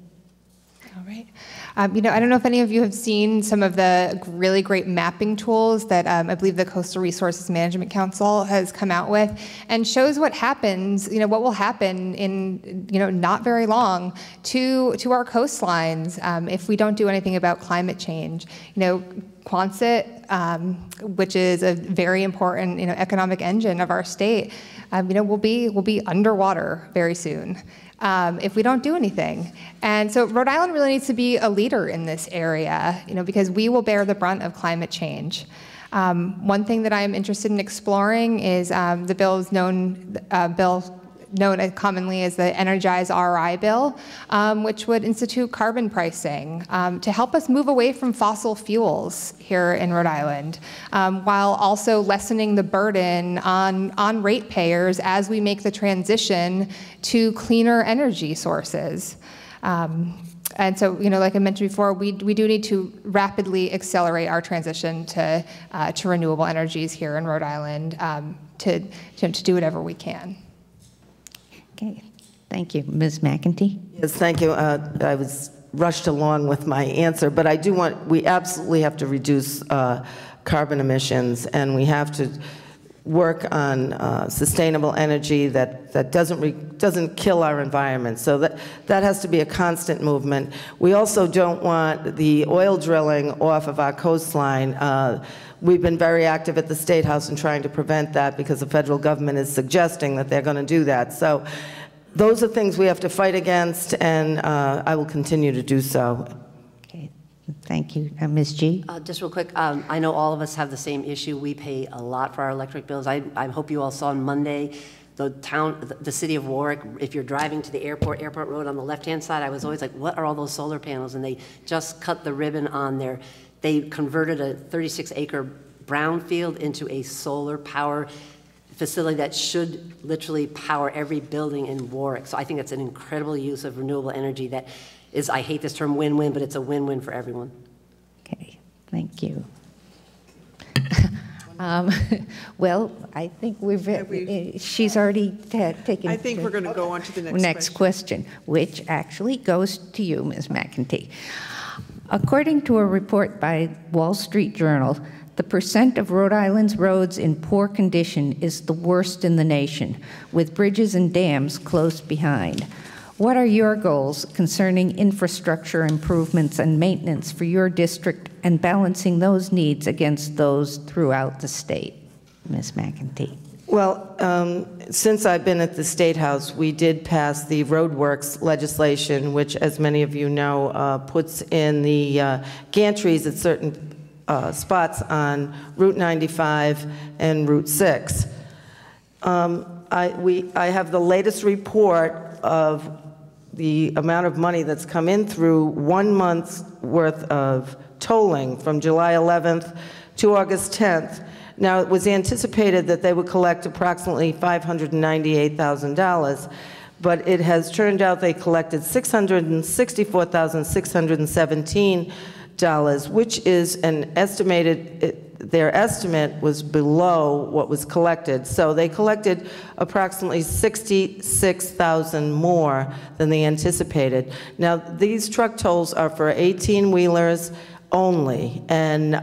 You know, I don't know if any of you have seen some of the really great mapping tools that I believe the Coastal Resources Management Council has come out with, and shows what happens, you know, what will happen in, you know, not very long to our coastlines if we don't do anything about climate change. You know, Quonset, which is a very important, you know, economic engine of our state, you know, will be underwater very soon. If we don't do anything. And so Rhode Island really needs to be a leader in this area, you know, because we will bear the brunt of climate change. One thing that I'm interested in exploring is the bill is known, Bill known commonly as the Energize RI bill, which would institute carbon pricing to help us move away from fossil fuels here in Rhode Island, while also lessening the burden on ratepayers as we make the transition to cleaner energy sources. And so, like I mentioned before, we do need to rapidly accelerate our transition to renewable energies here in Rhode Island to do whatever we can. Okay, thank you. Ms. McEntee? Yes, thank you. I was rushed along with my answer, but we absolutely have to reduce carbon emissions, and we have to work on sustainable energy that doesn't kill our environment. So that has to be a constant movement. We also don't want the oil drilling off of our coastline. We've been very active at the State House in trying to prevent that because the federal government is suggesting that they're going to do that. So those are things we have to fight against, and I will continue to do so. Okay, thank you. Ms. G? Just real quick, I know all of us have the same issue. We pay a lot for our electric bills. I hope you all saw on Monday the city of Warwick, if you're driving to the airport road on the left-hand side, I was always like, what are all those solar panels? And they just cut the ribbon on there. They converted a 36-acre brownfield into a solar power facility that should literally power every building in Warwick. So I think it's an incredible use of renewable energy that is, I hate this term win-win, but it's a win-win for everyone. Okay, thank you. Well, I think she's already taken. I think we're going to go on to the next question, which actually goes to you, Ms. McEntee. According to a report by Wall Street Journal, the percent of Rhode Island's roads in poor condition is the worst in the nation, with bridges and dams close behind. What are your goals concerning infrastructure improvements and maintenance for your district and balancing those needs against those throughout the state? Ms. McEntee. Well, since I've been at the State House, we did pass the roadworks legislation, which, as many of you know, puts in the gantries at certain spots on Route 95 and Route 6. I have the latest report of the amount of money that's come in through 1 month's worth of tolling from July 11th to August 10th. Now, it was anticipated that they would collect approximately $598,000, but it has turned out they collected $664,617, which is an estimated, their estimate was below what was collected. So they collected approximately $66,000 more than they anticipated. Now, these truck tolls are for 18-wheelers only, and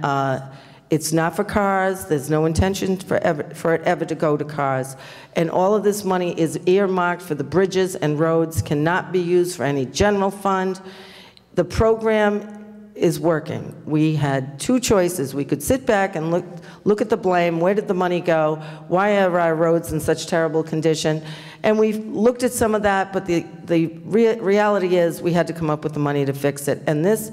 it's not for cars. There's no intention for it ever to go to cars. And all of this money is earmarked for the bridges and roads, cannot be used for any general fund. The program is working. We had two choices. We could sit back and look at the blame. Where did the money go? Why are our roads in such terrible condition? And we've looked at some of that, but the reality is we had to come up with the money to fix it. And this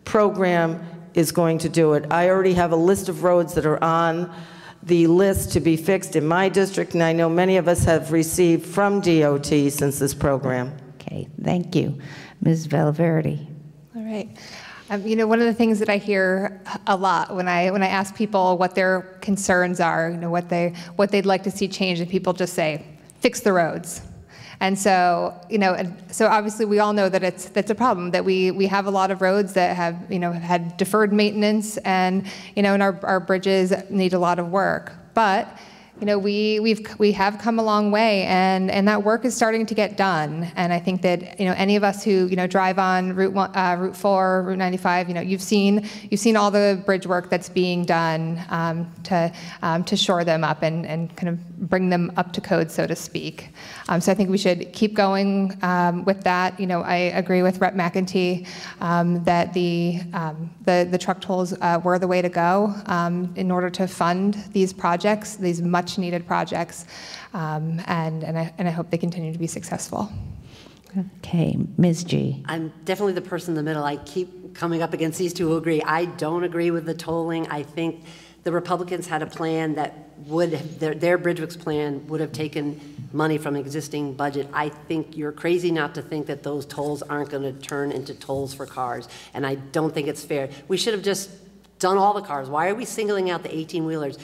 program is going to do it. I already have a list of roads that are on the list to be fixed in my district, and I know many of us have received from DOT since this program. Okay, thank you. Ms. Valverde. All right. You know, one of the things that I hear a lot when I ask people what their concerns are, you know, what they'd like to see changed, and people just say, fix the roads. And so, you know, so obviously we all know that that's a problem, that we have a lot of roads that have, you know, had deferred maintenance, and, you know, and our bridges need a lot of work. But, you know, we have come a long way, and that work is starting to get done. And I think that, you know, any of us who, you know, drive on Route 4, Route 95, you know, you've seen all the bridge work that's being done to shore them up and kind of bring them up to code, so to speak. So I think we should keep going with that. You know, I agree with Rep. McEntee that the truck tolls were the way to go in order to fund these projects, these much-needed projects, and I hope they continue to be successful. Okay, Ms. G. I'm definitely the person in the middle. I keep coming up against these two who agree. I don't agree with the tolling. I think the Republicans had a plan that would have, their Bridgewick's plan would have taken money from existing budget. I think you're crazy not to think that those tolls aren't going to turn into tolls for cars, and I don't think it's fair. We should have just done all the cars. Why are we singling out the 18-wheelers?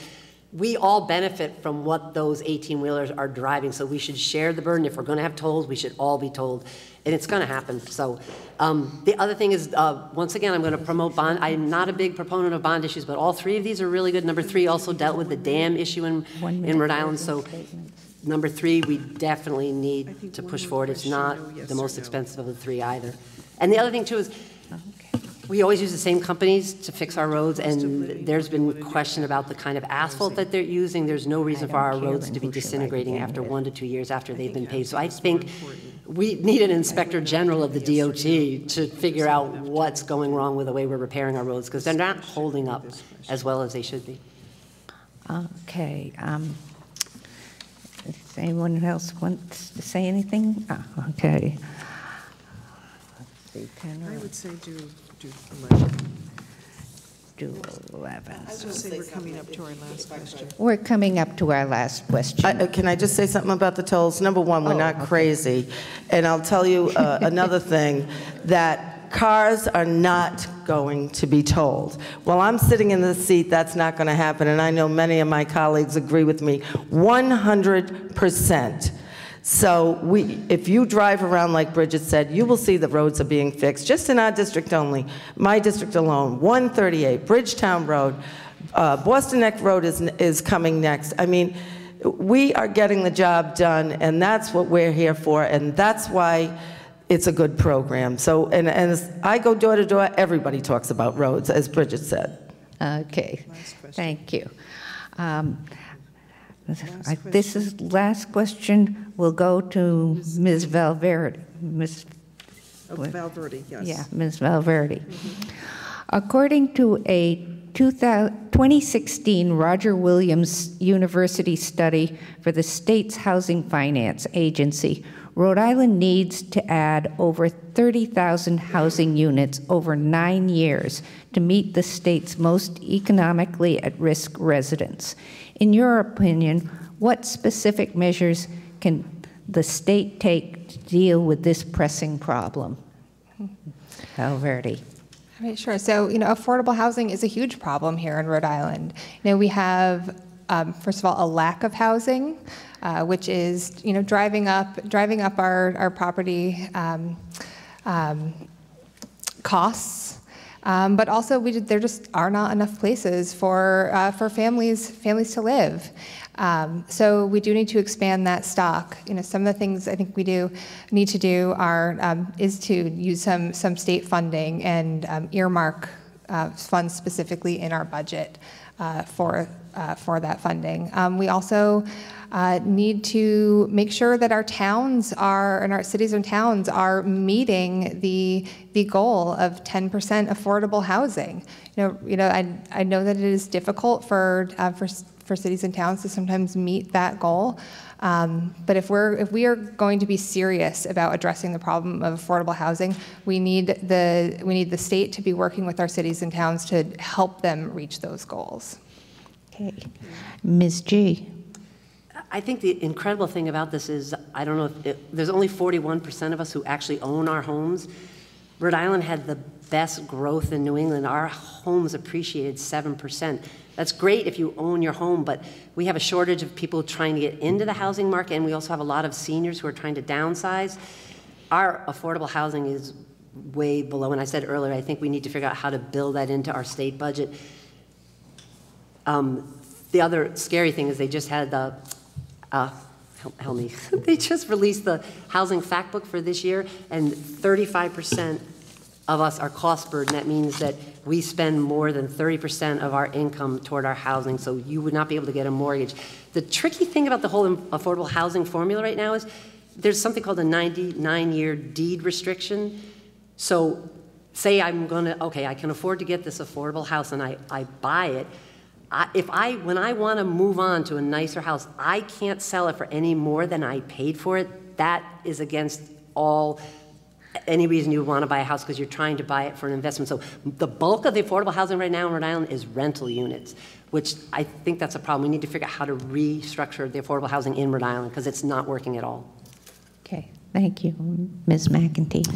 We all benefit from what those 18-wheelers are driving, so we should share the burden. If we're going to have tolls, we should all be told, and it's going to happen. So the other thing is, once again, I'm going to promote bond. I'm not a big proponent of bond issues, but all three of these are really good. Number 3 also dealt with the dam issue in Rhode Island, so number 3, we definitely need to push forward. It's not the most expensive of the 3 either. And the other thing, too, is we always use the same companies to fix our roads, and there's been question about the kind of asphalt that they're using. There's no reason for our roads to be disintegrating after 1 to 2 years after they've been paved. So I think we need an inspector general of the DOT to figure out what's going wrong with the way we're repairing our roads, because they're not holding up as well as they should be. Okay. Does anyone else wants to say anything? Okay. Let's see, 10 I or would say do 11. do 11. I was just say we're coming up to our last question. We're coming up to our last question. Can I just say something about the tolls? Number one, we're not crazy. And I'll tell you another thing, that cars are not going to be tolled. While I'm sitting in this seat, that's not going to happen, and I know many of my colleagues agree with me 100%. So if you drive around, like Bridget said, you will see the roads are being fixed, just in our district only, my district alone, 138, Bridgetown Road, Boston Neck Road is coming next. I mean, we are getting the job done, and that's what we're here for, and that's why it's a good program. So, and as I go door to door, everybody talks about roads, as Bridget said. Okay, thank you. This is last question. Will go to Ms. Valverde. Valverde, yes. Yeah, Ms. Valverde. According to a 2016 Roger Williams University study for the state's Housing Finance Agency, Rhode Island needs to add over 30,000 housing units over 9 years to meet the state's most economically at-risk residents. In your opinion, what specific measures can the state take to deal with this pressing problem? Valverde. All right, sure. So, affordable housing is a huge problem here in Rhode Island. We have, first of all, a lack of housing, which is, driving up our property costs. But also, there just are not enough places for families to live. So we do need to expand that stock. Some of the things I think we need to do is to use some state funding and earmark funds specifically in our budget for that funding. We also need to make sure that our towns and our cities and towns are meeting the goal of 10% affordable housing. I know that it is difficult for cities and towns to sometimes meet that goal. But if we are going to be serious about addressing the problem of affordable housing, we need the state to be working with our cities and towns to help them reach those goals. Okay, Ms. G. I think the incredible thing about this is, I don't know if there's only 41% of us who actually own our homes. Rhode Island had the best growth in New England. Our homes appreciated 7%. That's great if you own your home, but we have a shortage of people trying to get into the housing market, and we also have a lot of seniors who are trying to downsize. Our affordable housing is way below, and I said earlier, I think we need to figure out how to build that into our state budget. The other scary thing is they just had the, help me, they just released the housing fact book for this year, and 35% of us are cost burden. That means that we spend more than 30% of our income toward our housing, so you would not be able to get a mortgage. The tricky thing about the whole affordable housing formula right now is there's something called a 99-year deed restriction. So say I can afford to get this affordable house and I buy it. When I want to move on to a nicer house, I can't sell it for any more than I paid for it. That is against all, any reason you want to buy a house because you're trying to buy it for an investment. So the bulk of the affordable housing right now in Rhode Island is rental units, which I think that's a problem. We need to figure out how to restructure the affordable housing in Rhode Island because it's not working at all. Okay, thank you. Ms. McEntee.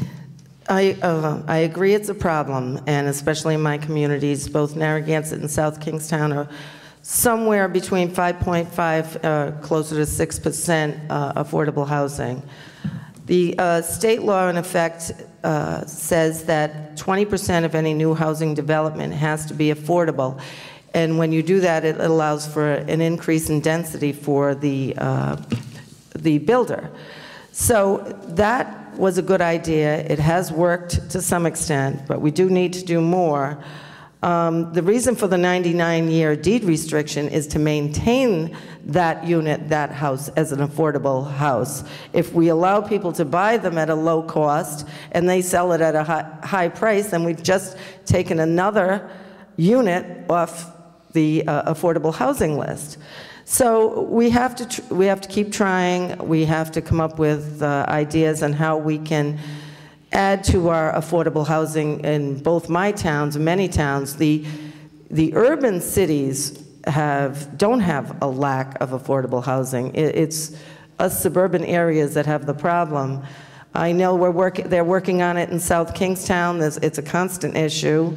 I agree it's a problem, and especially in my communities, both Narragansett and South Kingstown are somewhere between 5.5, closer to 6% affordable housing. The state law in effect says that 20% of any new housing development has to be affordable, and when you do that, it allows for an increase in density for the builder. So that was a good idea. It has worked to some extent, but we do need to do more. The reason for the 99-year deed restriction is to maintain that unit, that house, as an affordable house. If we allow people to buy them at a low cost and they sell it at a high price, then we've just taken another unit off the affordable housing list. So we have to keep trying. We have to come up with ideas on how we can add to our affordable housing in both my towns and many towns. The urban cities don't have a lack of affordable housing. It's us suburban areas that have the problem. I know they're working on it in South Kingstown. It's a constant issue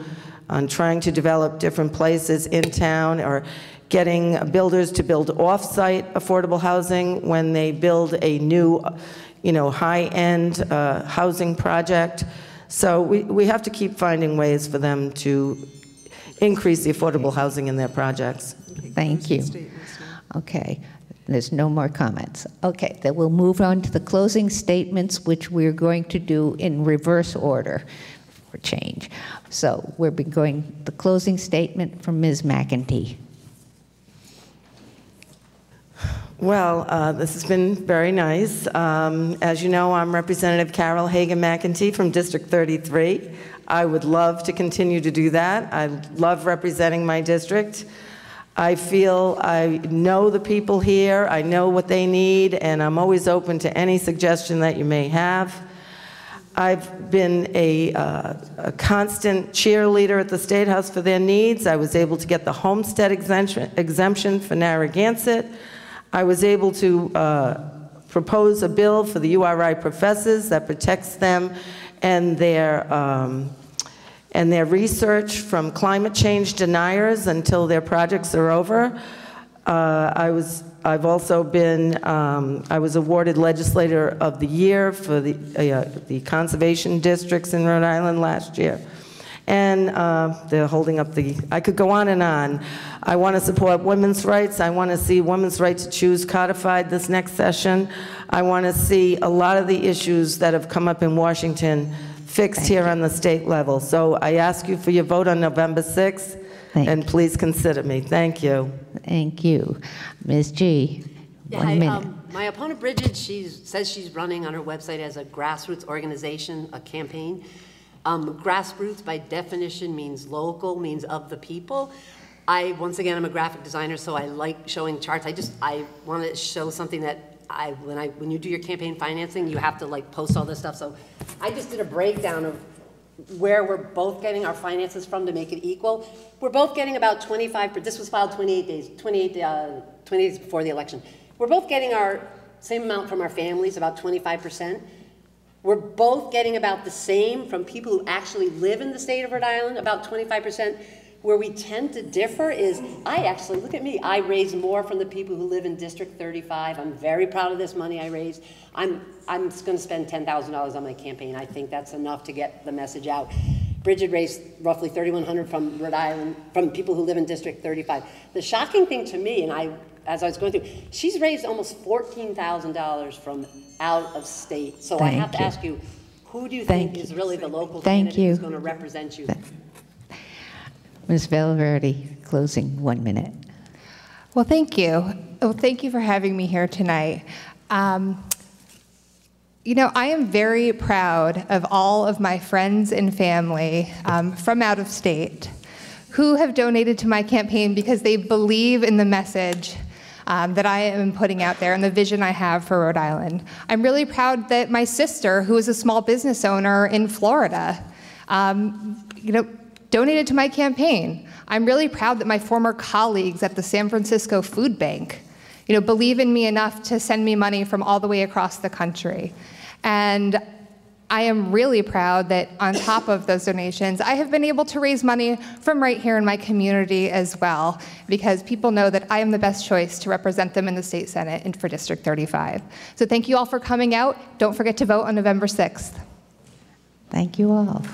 on trying to develop different places in town or getting builders to build off-site affordable housing when they build a new, high-end housing project. So we have to keep finding ways for them to increase the affordable housing in their projects. Thank you. Okay, there's no more comments. Okay, then we'll move on to the closing statements, which we're going to do in reverse order for change. So we're going the closing statement from Ms. McEntee. Well, this has been very nice. As you know, I'm Representative Carol Hagan McEntee from District 33. I would love to continue to do that. I love representing my district. I feel I know the people here, I know what they need, and I'm always open to any suggestion that you may have. I've been a constant cheerleader at the State House for their needs. I was able to get the homestead exemption for Narragansett. I was able to propose a bill for the URI professors that protects them and their research from climate change deniers until their projects are over. I've also been, I was awarded Legislator of the Year for the conservation districts in Rhode Island last year. And they're holding up I could go on and on. I want to support women's rights. I want to see women's right to choose codified this next session. I want to see a lot of the issues that have come up in Washington fixed here on the state level. So I ask you for your vote on November 6th, and please consider me. Thank you. Thank you. Ms. G, Yeah, 1 minute. My opponent, Bridget, she says she's running on her website as a grassroots organization, a campaign. Grassroots, by definition, means local, means of the people. Once again, I'm a graphic designer, so I like showing charts. I want to show something that when you do your campaign financing, you have to post all this stuff. So I just did a breakdown of where we're both getting our finances from to make it equal. We're both getting about 25%. This was filed 28 days before the election. We're both getting our same amount from our families, about 25%. We're both getting about the same from people who actually live in the state of Rhode Island, about 25%. Where we tend to differ is, look at me, I raise more from the people who live in District 35. I'm very proud of this money I raised. I'm going to spend $10,000 on my campaign. I think that's enough to get the message out. Bridget raised roughly $3,100 from Rhode Island, from people who live in District 35. The shocking thing to me, and as I was going through, she's raised almost $14,000 from out of state. So I have to ask you, who do you think is really the local candidate who's going to represent you? Ms. Valverde, closing 1 minute. Well, thank you. Oh, thank you for having me here tonight. I am very proud of all of my friends and family from out of state who have donated to my campaign because they believe in the message that I am putting out there and the vision I have for Rhode Island. I'm really proud that my sister, who is a small business owner in Florida, donated to my campaign. I'm really proud that my former colleagues at the San Francisco Food Bank, believe in me enough to send me money from all the way across the country. And I am really proud that on top of those donations, I have been able to raise money from right here in my community as well, because people know that I am the best choice to represent them in the state Senate and for District 35. So thank you all for coming out. Don't forget to vote on November 6th. Thank you all.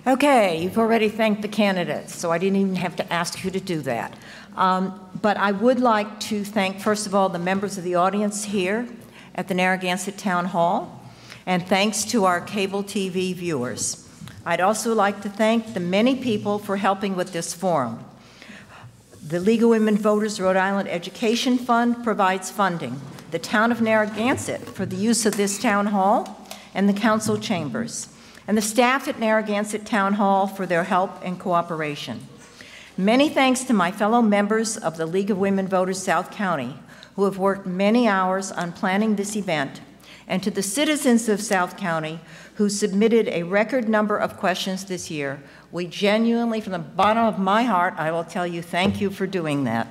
Okay, you've already thanked the candidates, so I didn't even have to ask you to do that. But I would like to thank, first of all, the members of the audience here at the Narragansett Town Hall, and thanks to our cable TV viewers. I'd also like to thank the many people for helping with this forum. The League of Women Voters Rhode Island Education Fund provides funding. The town of Narragansett for the use of this town hall and the council chambers, and the staff at Narragansett Town Hall for their help and cooperation. Many thanks to my fellow members of the League of Women Voters South County, who have worked many hours on planning this event, and to the citizens of South County who submitted a record number of questions this year. We genuinely, from the bottom of my heart, I will tell you thank you for doing that.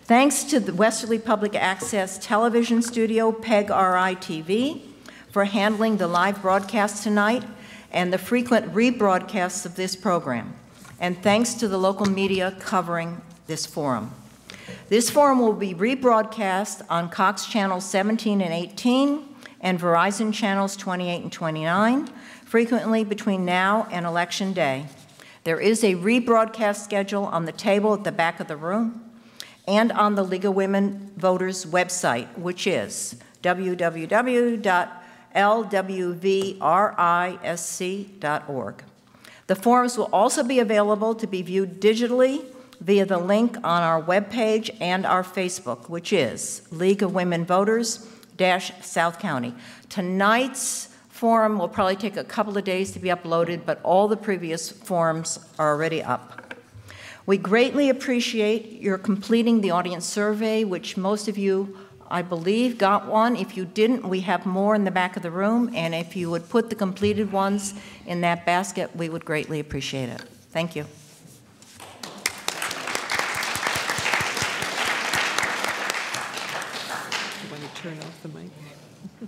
Thanks to the Westerly Public Access Television Studio, PEG-RI TV, for handling the live broadcast tonight and the frequent rebroadcasts of this program. And thanks to the local media covering this forum. This forum will be rebroadcast on Cox Channels 17 and 18 and Verizon Channels 28 and 29, frequently between now and Election Day. There is a rebroadcast schedule on the table at the back of the room and on the League of Women Voters website, which is www.lwvrisc.org. The forums will also be available to be viewed digitally via the link on our webpage and our Facebook, which is League of Women Voters South County. Tonight's forum will probably take a couple of days to be uploaded, but all the previous forums are already up. We greatly appreciate your completing the audience survey, which most of you, I believe, got one. If you didn't, we have more in the back of the room, and if you would put the completed ones in that basket, we would greatly appreciate it. Thank you. You want to turn off the mic?